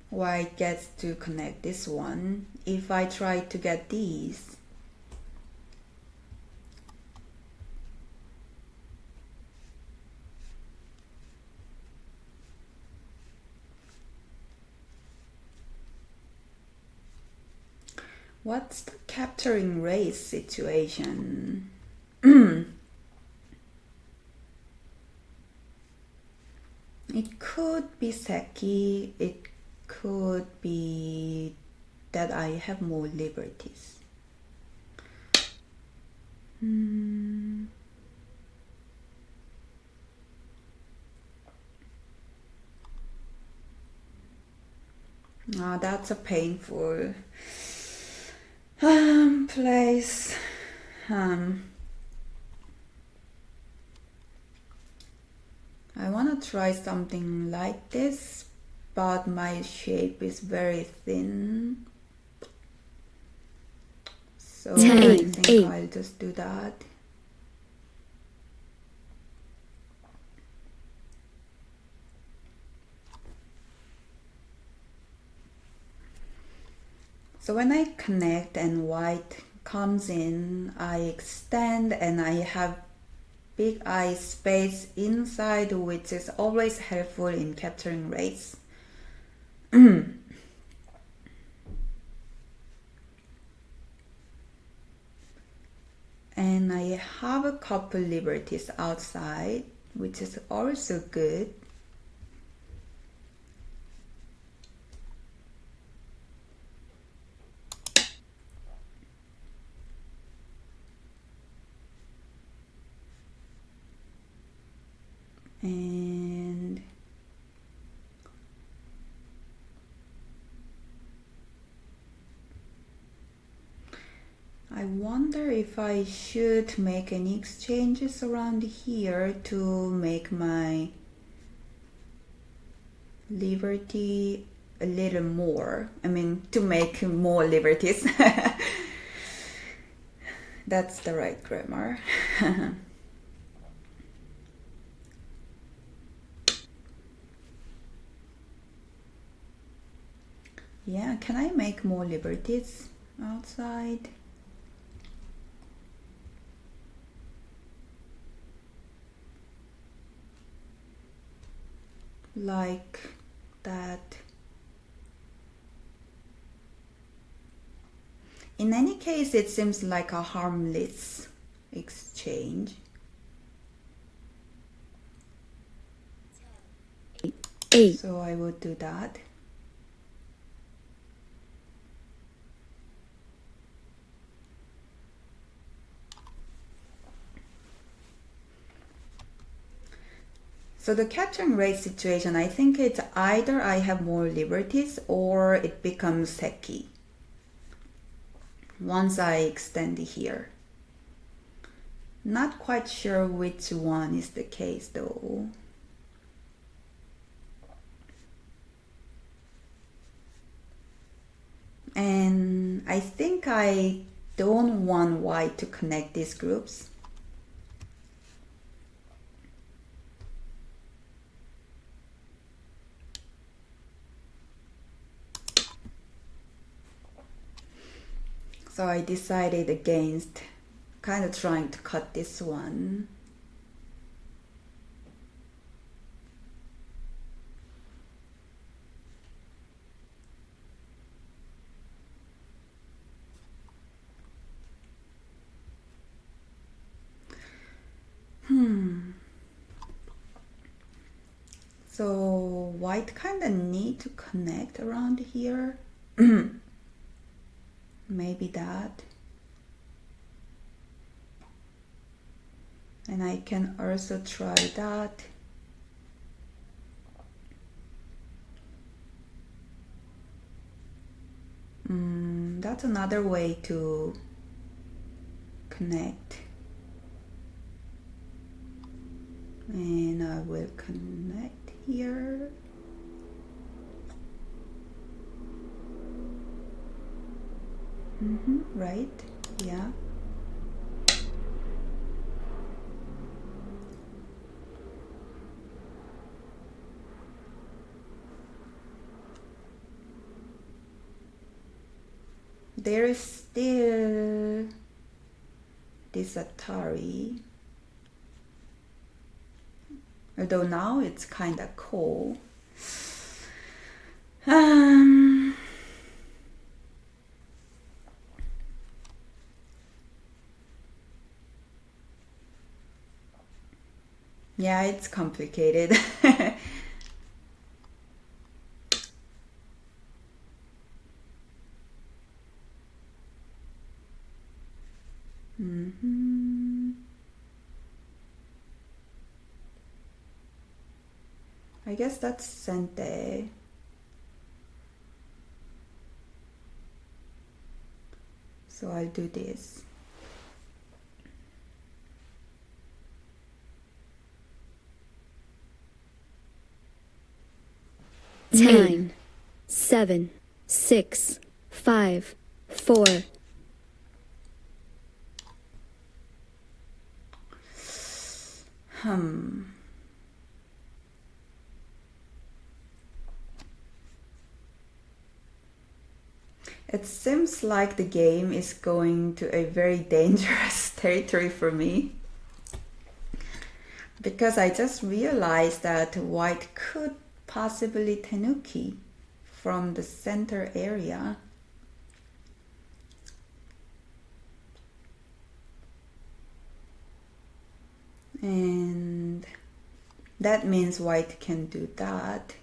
White gets to connect this one. If I try to get these, what's the capturing race situation? It could be Seki, it could be that I have more liberties. That's a painful place. I want to try something like this, but my shape is very thin. So I think I'll just do that. So when I connect and white comes in, I extend and I have big eye space inside, which is always helpful in capturing rays. And I have a couple liberties outside, which is also good. And I wonder if I should make any exchanges around here to make my liberty a little more. I mean, to make more liberties. That's the right grammar. Yeah, can I make more liberties outside? Like that. In any case, it seems like a harmless exchange. 8. So I would do that. So the capturing race situation, I think it's either I have more liberties or it becomes Seki once I extend here. Not quite sure which one is the case though. And I think I don't want white to connect these groups. So I decided against kind of trying to cut this one. So white kind of need to connect around here. Maybe that. And I can also try that. That's another way to connect. And I will connect here. Right, yeah. There is still this Atari. Although now it's kind of cool. Yeah, it's complicated. I guess that's Sente. So I'll do this. Nine, 7, 6, 5, 4. It seems like the game is going to a very dangerous territory for me. Because I just realized that white could possibly tenuki from the center area. And that means white can do that.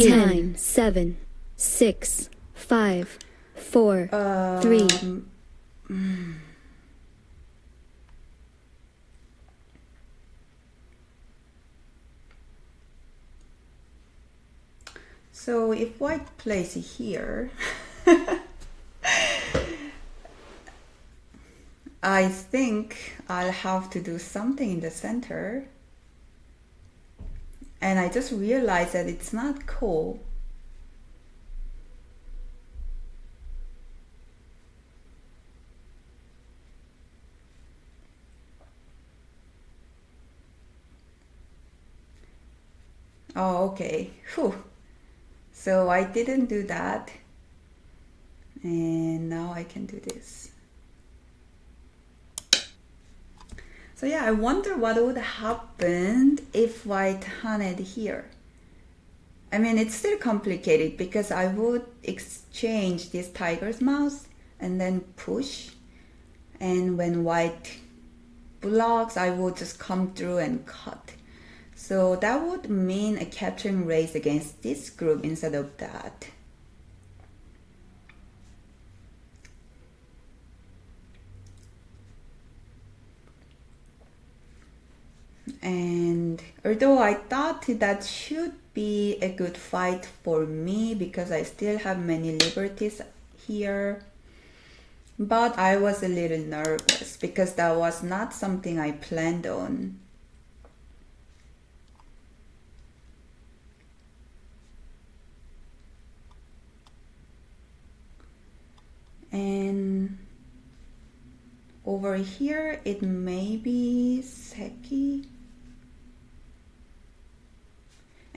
Nine, 7, 6, 5, 4, 3. So if white plays here, I think I'll have to do something in the center. And I just realized that it's not cool. Oh, okay. Whew. So I didn't do that. And now I can do this. So yeah, I wonder what would happen if white hunted here. I mean, it's still complicated because I would exchange this tiger's mouse and then push. And when white blocks, I would just come through and cut. So that would mean a capturing race against this group instead of that. And although I thought that should be a good fight for me because I still have many liberties here, but I was a little nervous because that was not something I planned on. And over here it may be Seki.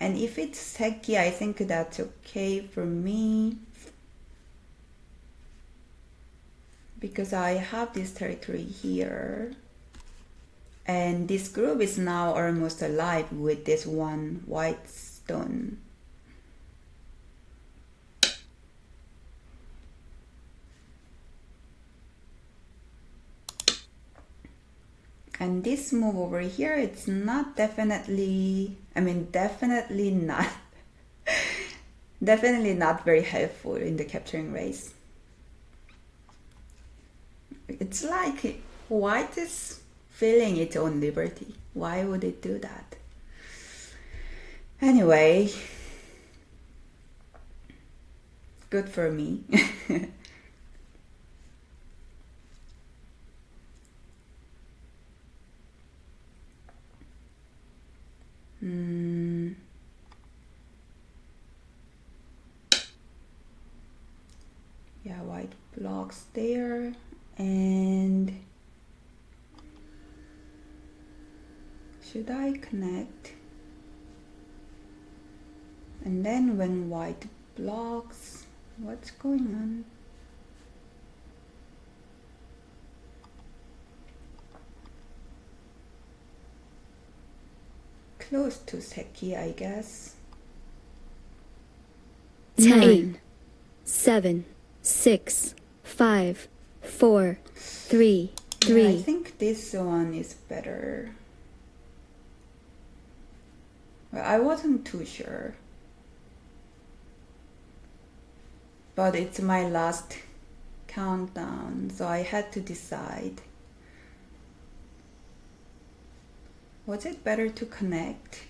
And if it's seki, I think that's okay for me. Because I have this territory here. And this group is now almost alive with this one white stone. And this move over here, it's not definitely, definitely not, definitely not very helpful in the capturing race. It's like white is feeling its own liberty. Why would it do that? Anyway, good for me. Yeah, white blocks there, and should I connect? And then when white blocks, what's going on? Close to seki, I guess. 10, 7, 6, 5, 4, 3, 3. Yeah, I think this one is better. Well, I wasn't too sure. But it's my last countdown, so I had to decide. Was it better to connect?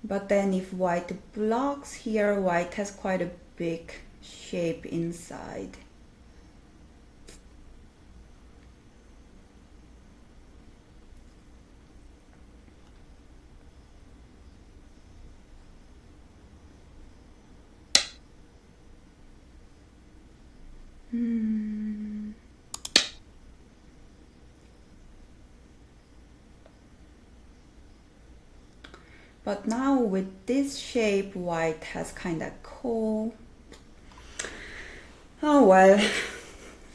But then if white blocks here, white has quite a big shape inside. But now with this shape, white has kind of cool. Oh well,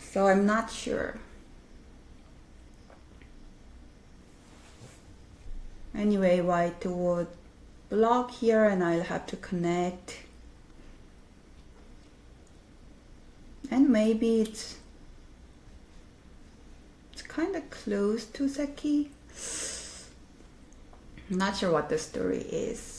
so I'm not sure. Anyway, white would block here and I'll have to connect. And maybe it's kind of close to seki. I'm not sure what the story is.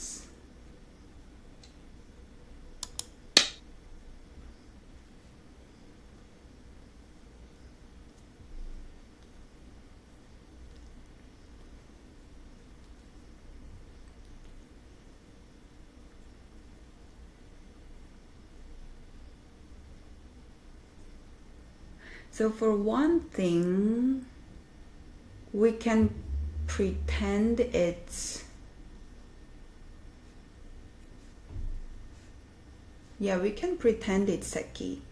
So for one thing, we can pretend it's, yeah, we can pretend it's seki.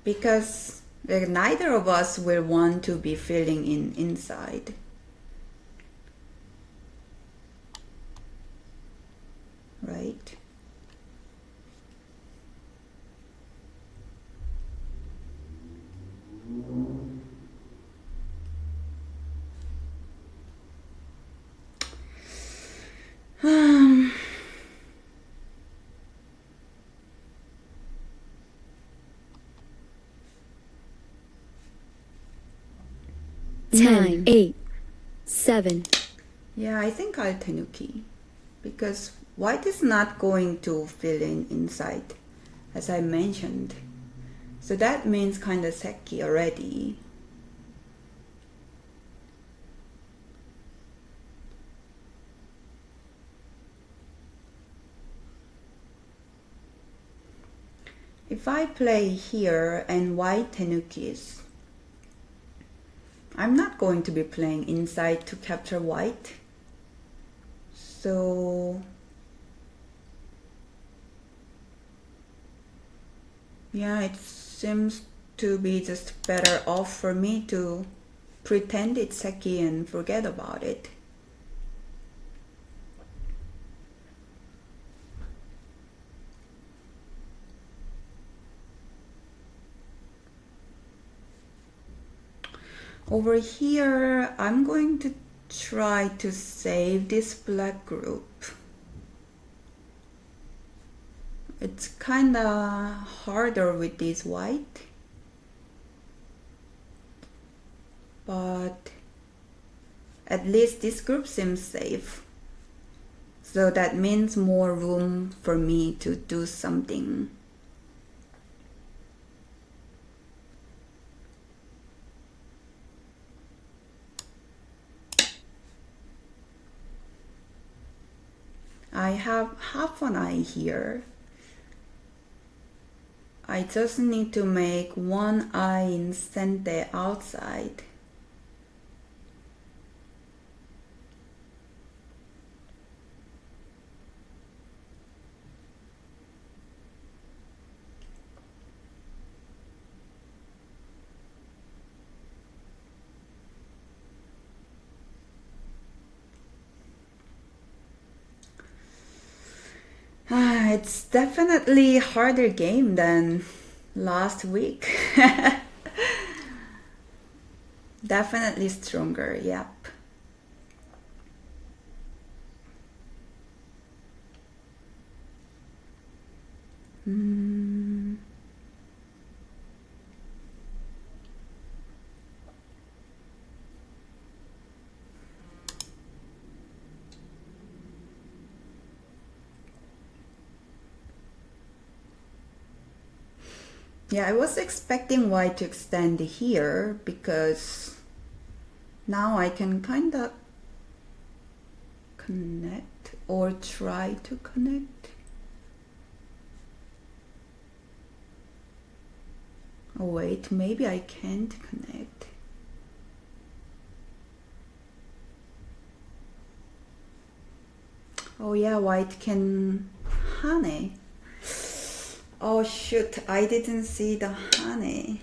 Because neither of us will want to be filling in inside. Right? Ten, 8, 7. Yeah, I think I'll tenuki. Because white is not going to fill in inside, as I mentioned. So that means kind of seki already. If I play here and white tenukis, I'm not going to be playing inside to capture white. So yeah, it seems to be just better off for me to pretend it's seki and forget about it. Over here, I'm going to try to save this black group. It's kinda harder with this white, but at least this group seems safe. So that means more room for me to do something. I have half an eye here. I just need to make one eye in center outside. It's definitely a harder game than last week. Definitely stronger, yep. Yeah, I was expecting white to extend here because now I can kind of connect or try to connect. Oh wait, maybe I can't connect. Oh yeah, white can honey. Oh shoot, I didn't see the honey.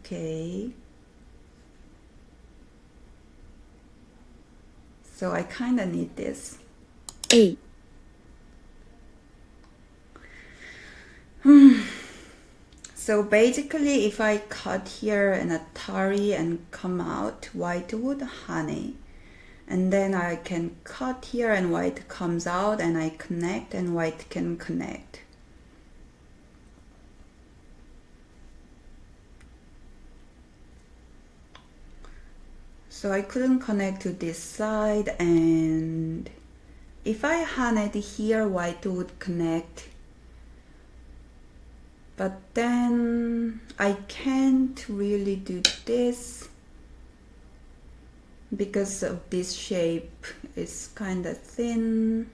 Okay. So I kind of need this. 8, So basically, if I cut here an Atari and come out, white would honey. And then I can cut here and white comes out and I connect and white can connect. So I couldn't connect to this side, and if I honeyed here, white would connect. But then I can't really do this because of this shape is kind of thin.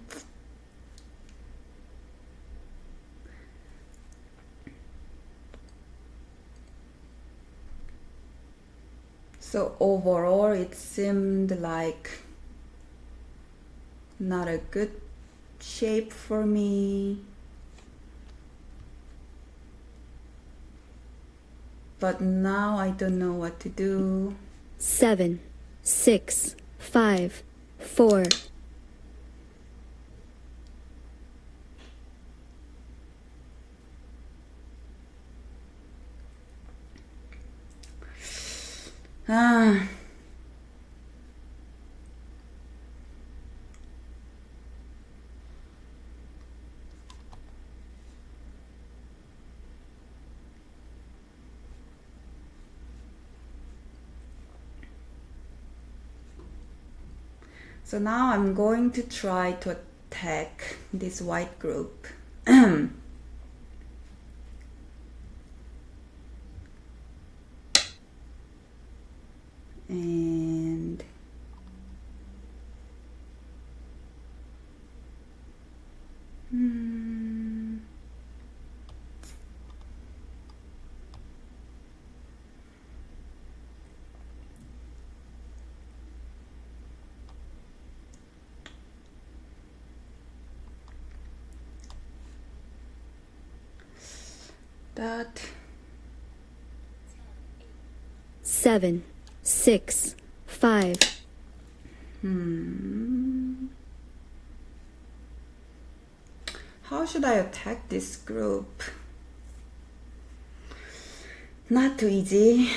So overall it seemed like not a good shape for me. But now I don't know what to do. 7, 6, 5, 4, Ah. So now I'm going to try to attack this white group. And that. 7, 6, 5. How should I attack this group? Not too easy.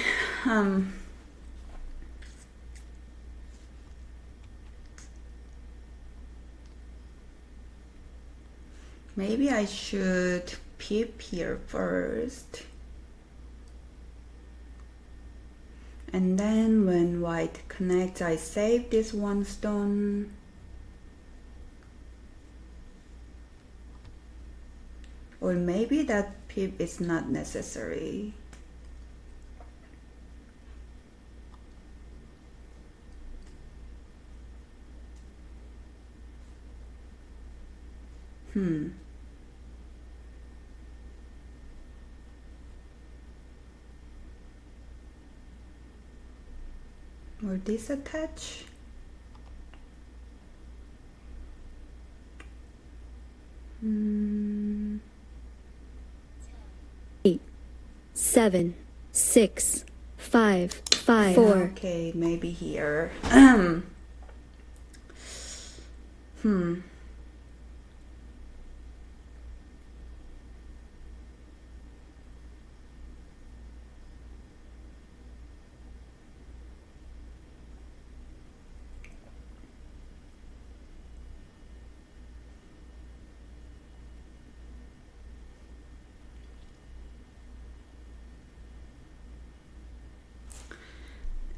Maybe I should peep here first. And then when white connects, I save this one stone. Or maybe that peep is not necessary. Or this attach? 8, 7, 6, 5, 5, 4. Okay, maybe here.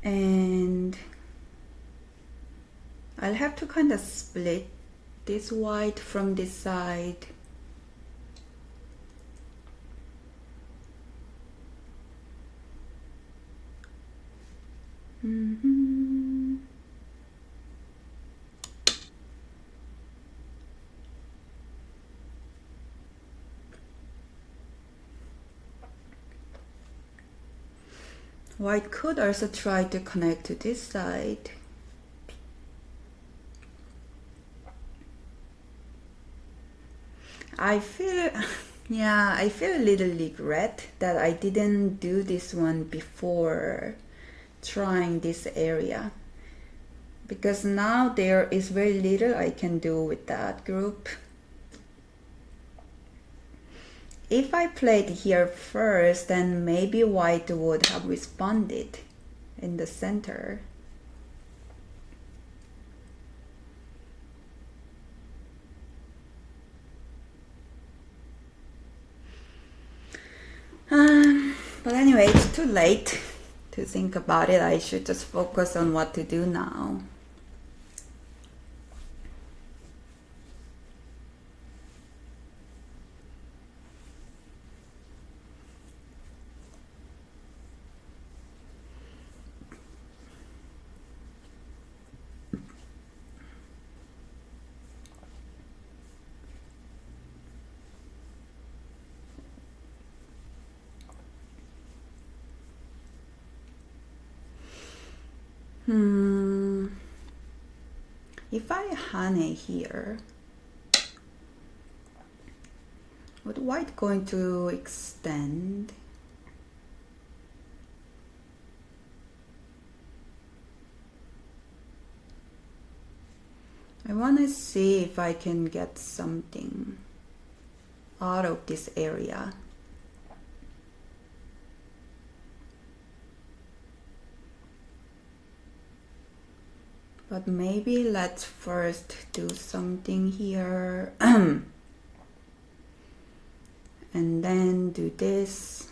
And I'll have to kind of split this white from this side. White could also try to connect to this side. I feel a little regret that I didn't do this one before trying this area, because now there is very little I can do with that group. If I played here first, then maybe white would have responded in the center. But anyway, it's too late to think about it. I should just focus on what to do now. If I honey here, would white going to extend? I want to see if I can get something out of this area. But maybe let's first do something here and then do this.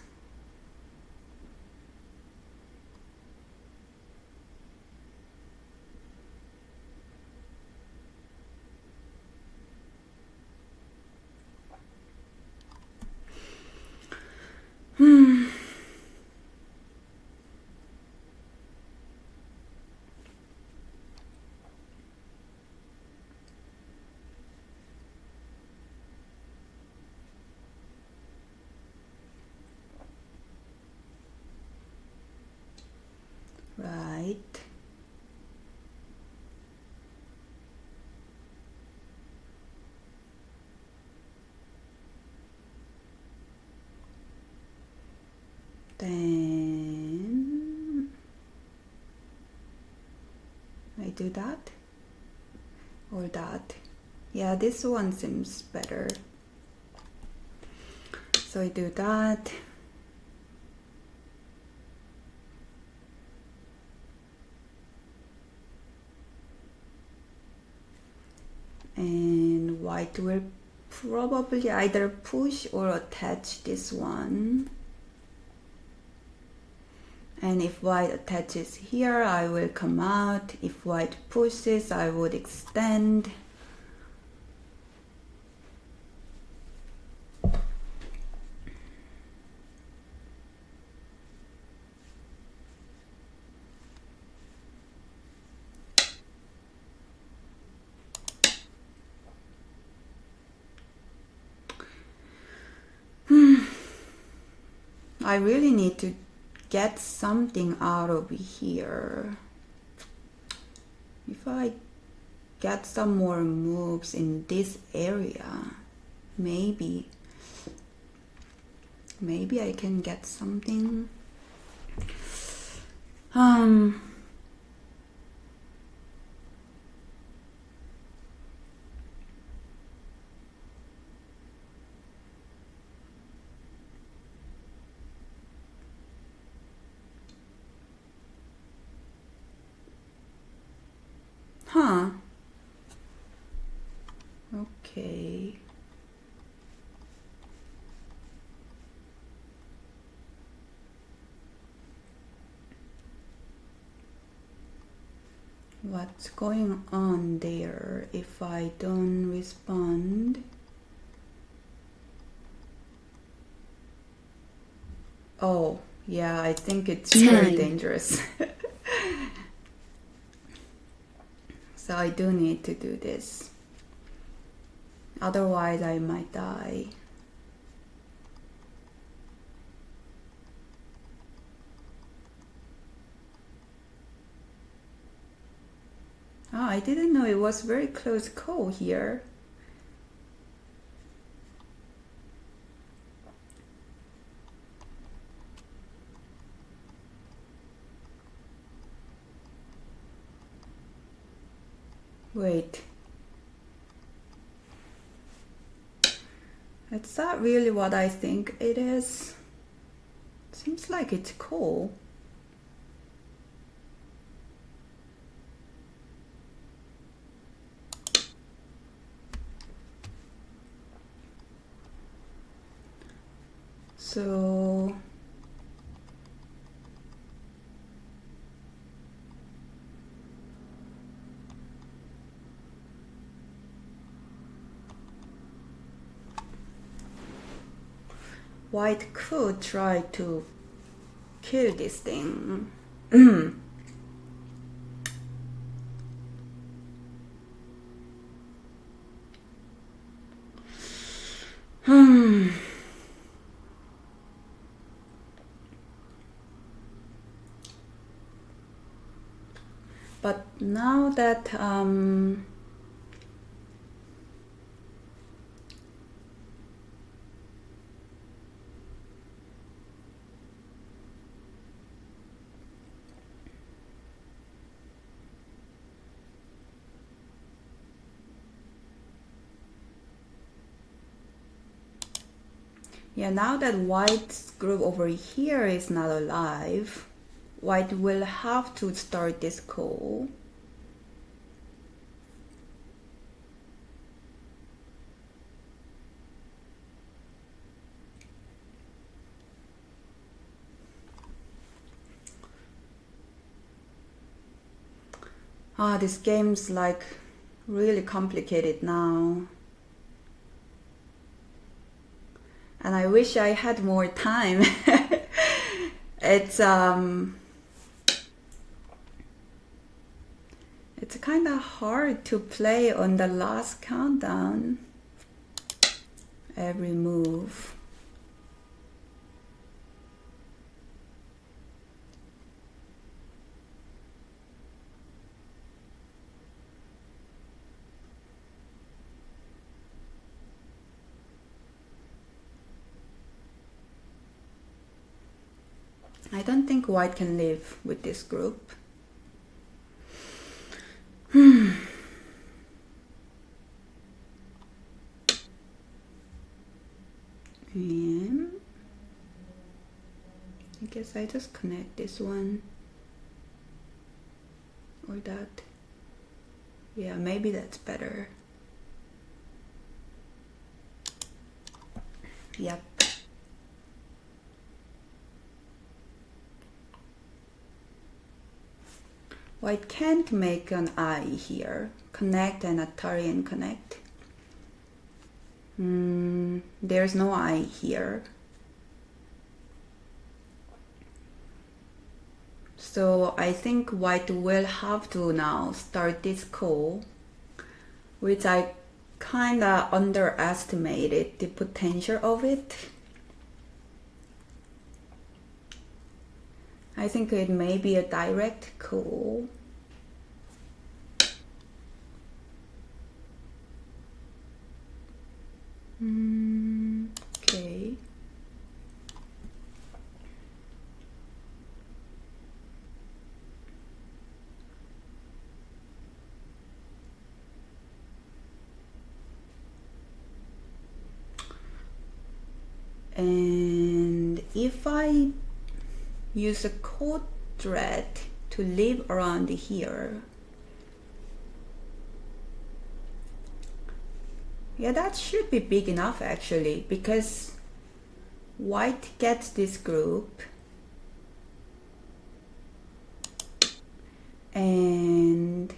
Then I do that or that. Yeah, this one seems better. So I do that. And white will probably either push or attach this one. And if white attaches here, I will come out. If white pushes, I would extend. I really need to get something out of here. If I get some more moves in this area, maybe I can get something. Huh. Okay. What's going on there if I don't respond? Oh, yeah, I think it's very 9. dangerous. So I do need to do this. Otherwise, I might die. Oh, I didn't know it was very close call here. Wait. It's not really what I think it is. Seems like it's cool. So white could try to kill this thing. But now that yeah, now that white's group over here is not alive, white will have to start this call. This game's like really complicated now. And I wish I had more time. It's kind of hard to play on the last countdown. Every move. I don't think white can live with this group. And I guess I just connect this one or that. Yeah, maybe that's better. Yep. White can't make an eye here. Connect and Atari and connect. There's no eye here. So I think white will have to now start this call, which I kinda underestimated the potential of it. I think it may be a direct call. Okay. And if I use a code thread to live around here, yeah, that should be big enough actually, because white gets this group and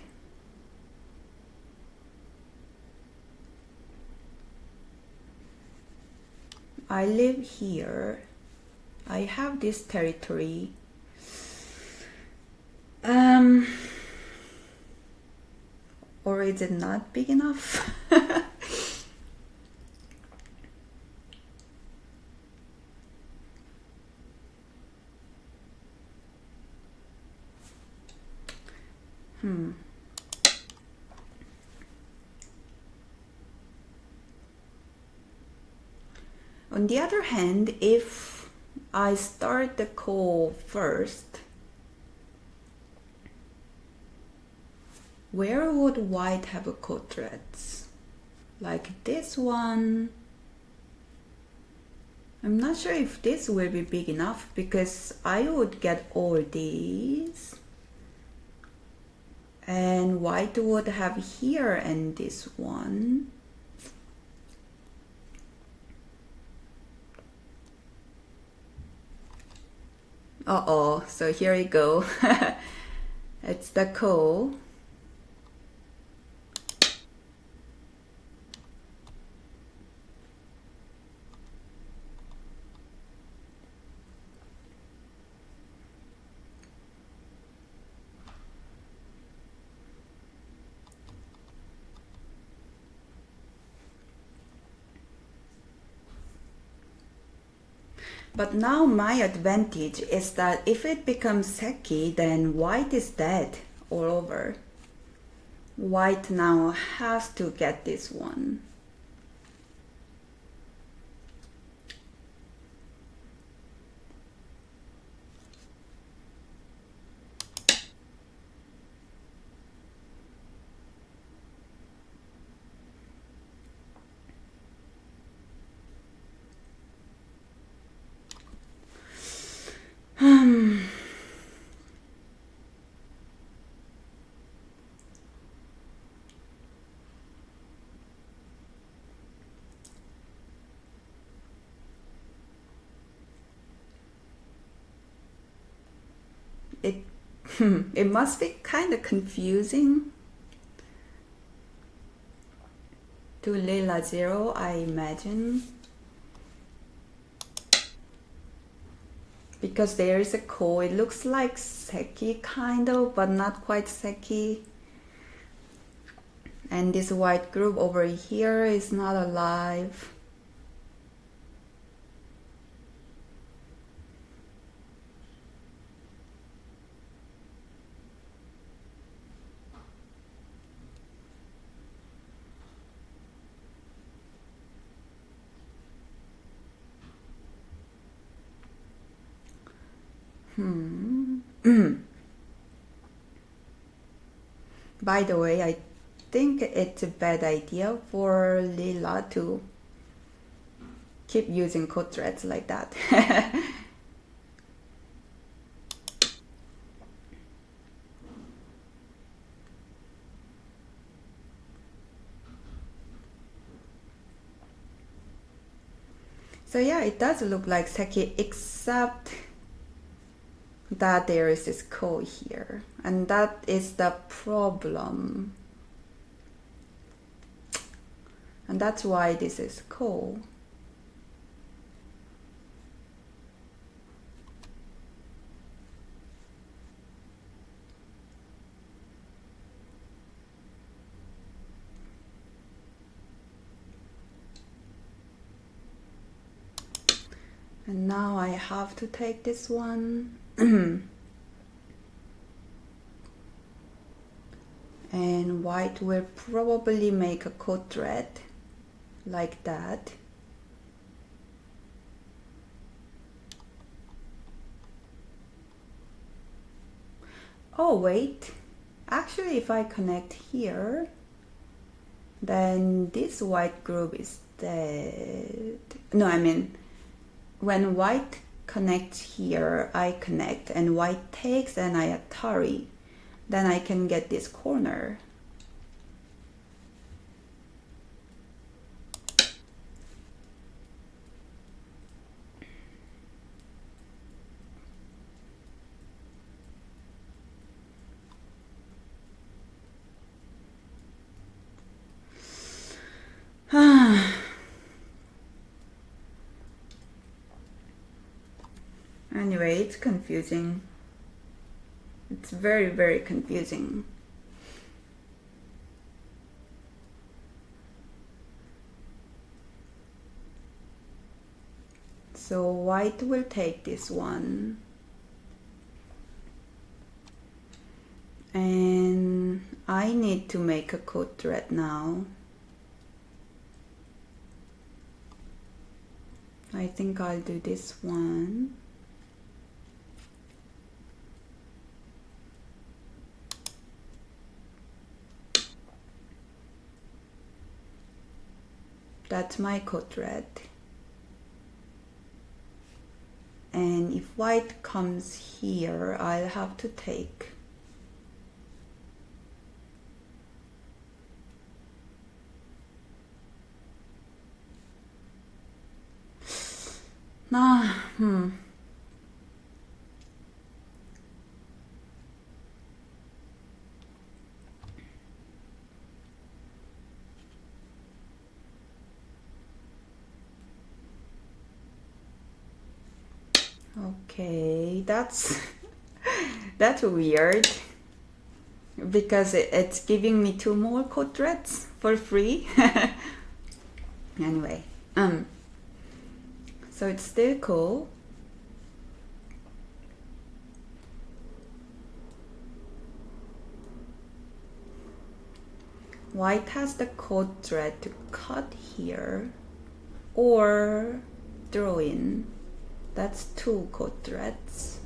I live here. I have this territory. Or is it not big enough? On the other hand, if I start the call first, where would white have a code threads? Like this one. I'm not sure if this will be big enough because I would get all these. And white would have here and this one. Uh-oh, so here we go. It's the call. But now my advantage is that if it becomes Seki, then white is dead all over. White now has to get this one. It it must be kind of confusing to Leela Zero, I imagine. Because there is a call, it looks like Seki kind of, but not quite Seki. And this white group over here is not alive. By the way, I think it's a bad idea for Leela to keep using code threads like that. So yeah, it does look like Seki, except that there is this ko here, and that is the problem. And that's why this is ko. And now I have to take this one. And white will probably make a code thread like that. Oh wait, actually if I connect here, then this white group is dead. No, I mean, when white connects here, I connect, and white takes and I Atari, then I can get this corner. Anyway, it's confusing. It's very, very confusing. So white will take this one. And I need to make a code thread now. I think I'll do this one. That's my code thread. And if white comes here, I'll have to take. Okay, that's that's weird because it's giving me 2 more code threads for free. Anyway, so it's still cool. White has the code thread to cut here or throw in. That's 2 code threads.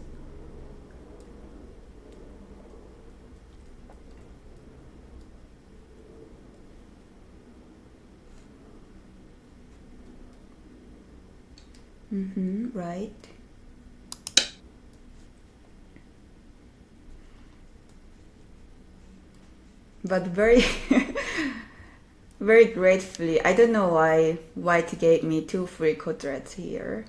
Right. But very, very gratefully, I don't know why white gave me 2 free code threads here.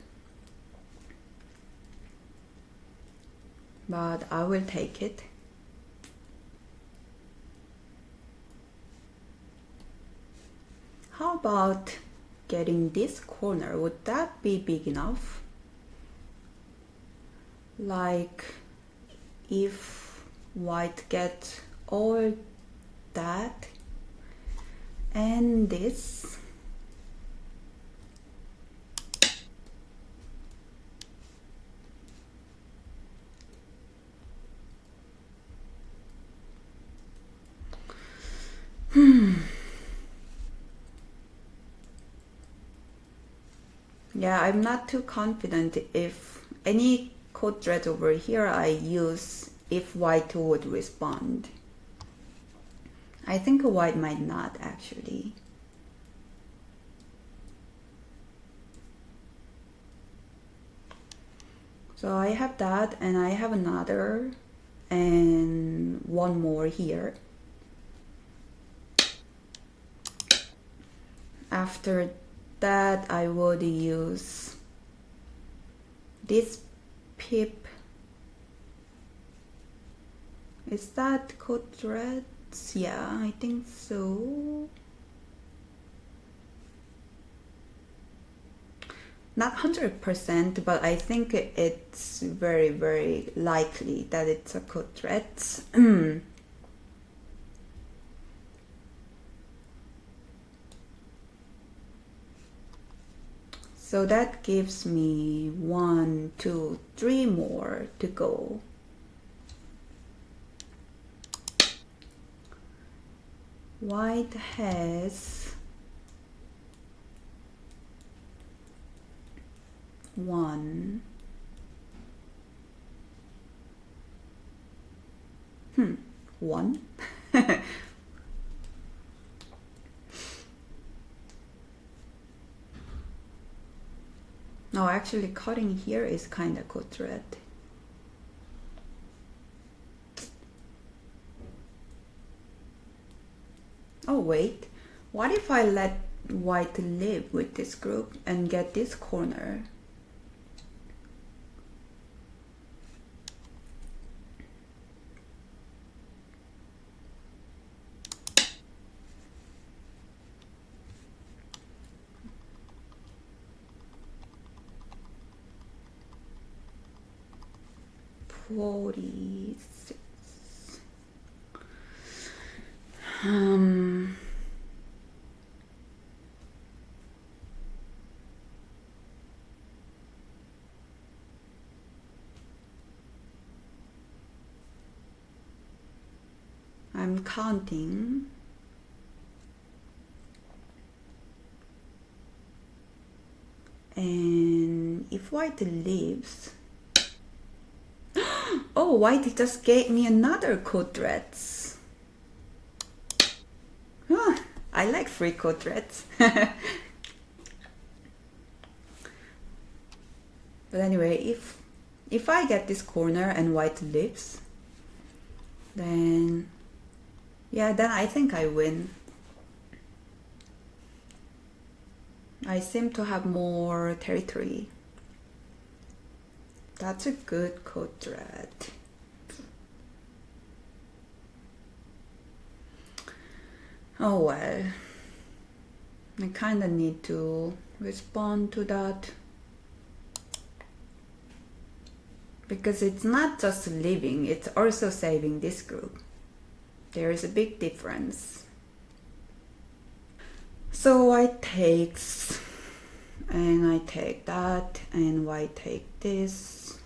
But I will take it. How about getting this corner? Would that be big enough? Like if white gets all that and this. Yeah, I'm not too confident if any code thread over here, I use if white would respond. I think white might not actually. So I have that, and I have another and one more here. After that, I would use this pip. Is that code threads? Yeah, I think so. Not 100%, but I think it's very, very likely that it's a code threads. So that gives me 1, 2, 3 more to go. White has 1. 1. No, actually cutting here is kind of code thread. Oh wait, what if I let white live with this group and get this corner? I'm counting. And if white leaves, oh, white just gave me another code threads. Oh, I like free code threads. But anyway, if I get this corner and white leaves, then yeah, then I think I win. I seem to have more territory. That's a good code thread. Oh well, I kind of need to respond to that. Because it's not just leaving, it's also saving this group. There is a big difference. So white takes, and I take that, and white take this.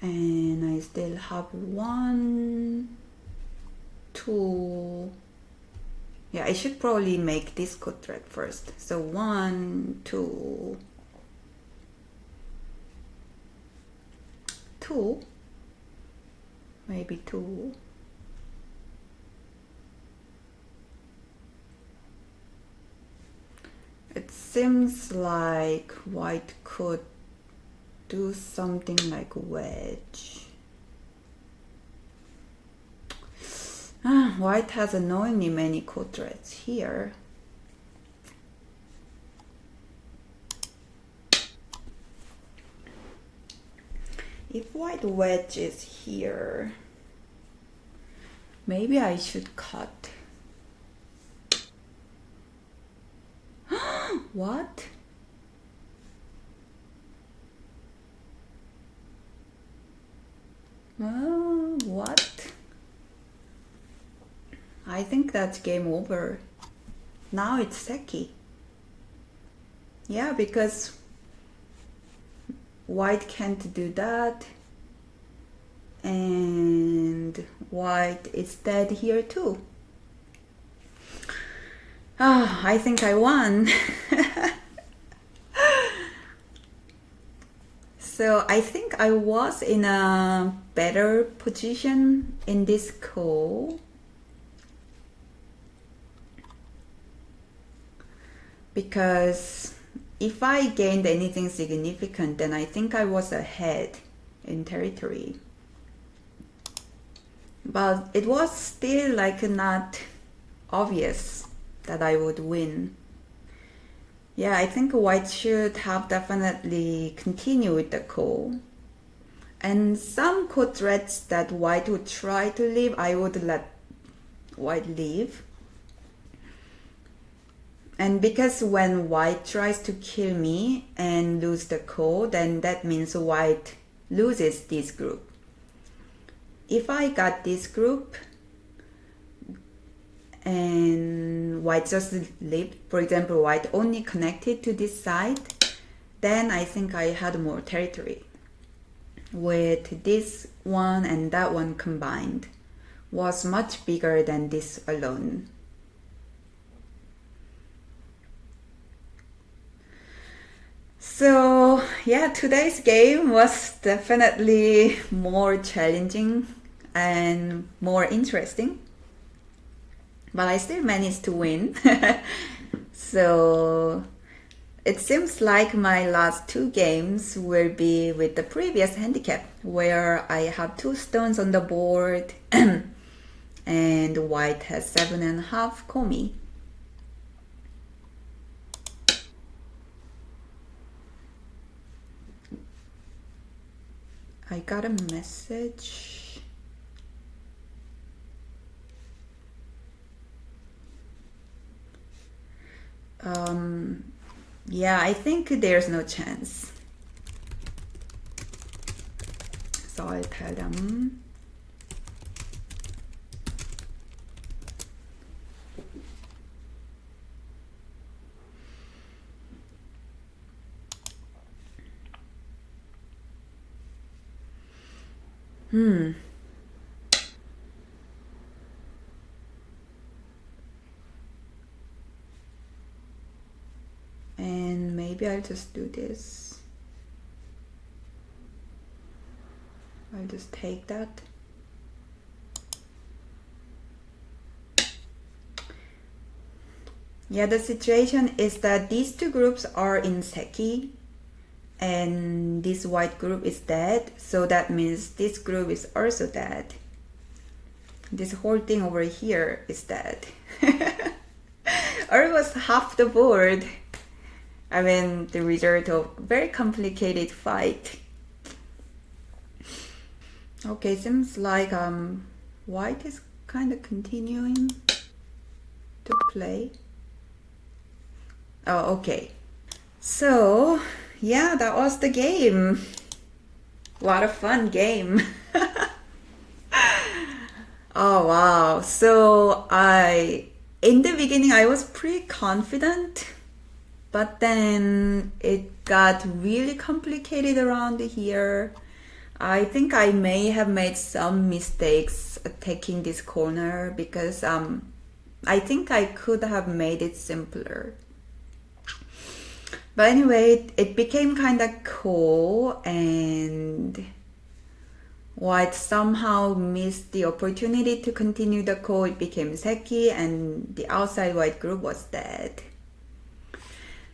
And I still have 1, 2. Yeah, I should probably make this code thread first. So 1, 2, 2, maybe 2. It seems like white could do something like wedge. White has annoyingly many code threads here. If white wedges here, maybe I should cut. What? What? I think that's game over. Now it's Seki. Yeah, because white can't do that. And white is dead here too. I think I won. So I think I was in a better position in this call because if I gained anything significant, then I think I was ahead in territory. But it was still like not obvious that I would win. Yeah, I think white should have definitely continued with the call. And some code threats that white would try to leave, I would let white leave. And because when white tries to kill me and lose the call, then that means white loses this group. If I got this group and white just lived, for example, white only connected to this side, then I think I had more territory. With this one and that one combined was much bigger than this alone. So yeah, today's game was definitely more challenging and more interesting, but I still managed to win. So it seems like my last two games will be with the previous handicap, where I have 2 stones on the board and white has 7.5 komi. I got a message. Yeah, I think there's no chance. So I'll tell them. And maybe I'll just do this. I'll just take that. Yeah, the situation is that these two groups are in Seki and this white group is dead, so that means this group is also dead. This whole thing over here is dead. Almost half the board. I mean, the result of very complicated fight. Okay, seems like white is kind of continuing to play. Oh, okay. So, yeah, that was the game. What a fun game. Oh, wow. So, in the beginning, I was pretty confident, but then it got really complicated around here. I think I may have made some mistakes taking this corner because I think I could have made it simpler. But anyway, it became kind of cool, and white somehow missed the opportunity to continue the call. It became Seki and the outside white group was dead.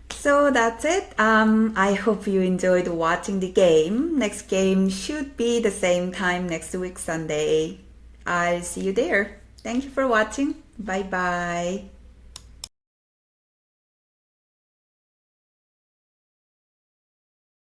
So that's it. I hope you enjoyed watching the game. Next game should be the same time next week, Sunday. I'll see you there. Thank you for watching. Bye bye.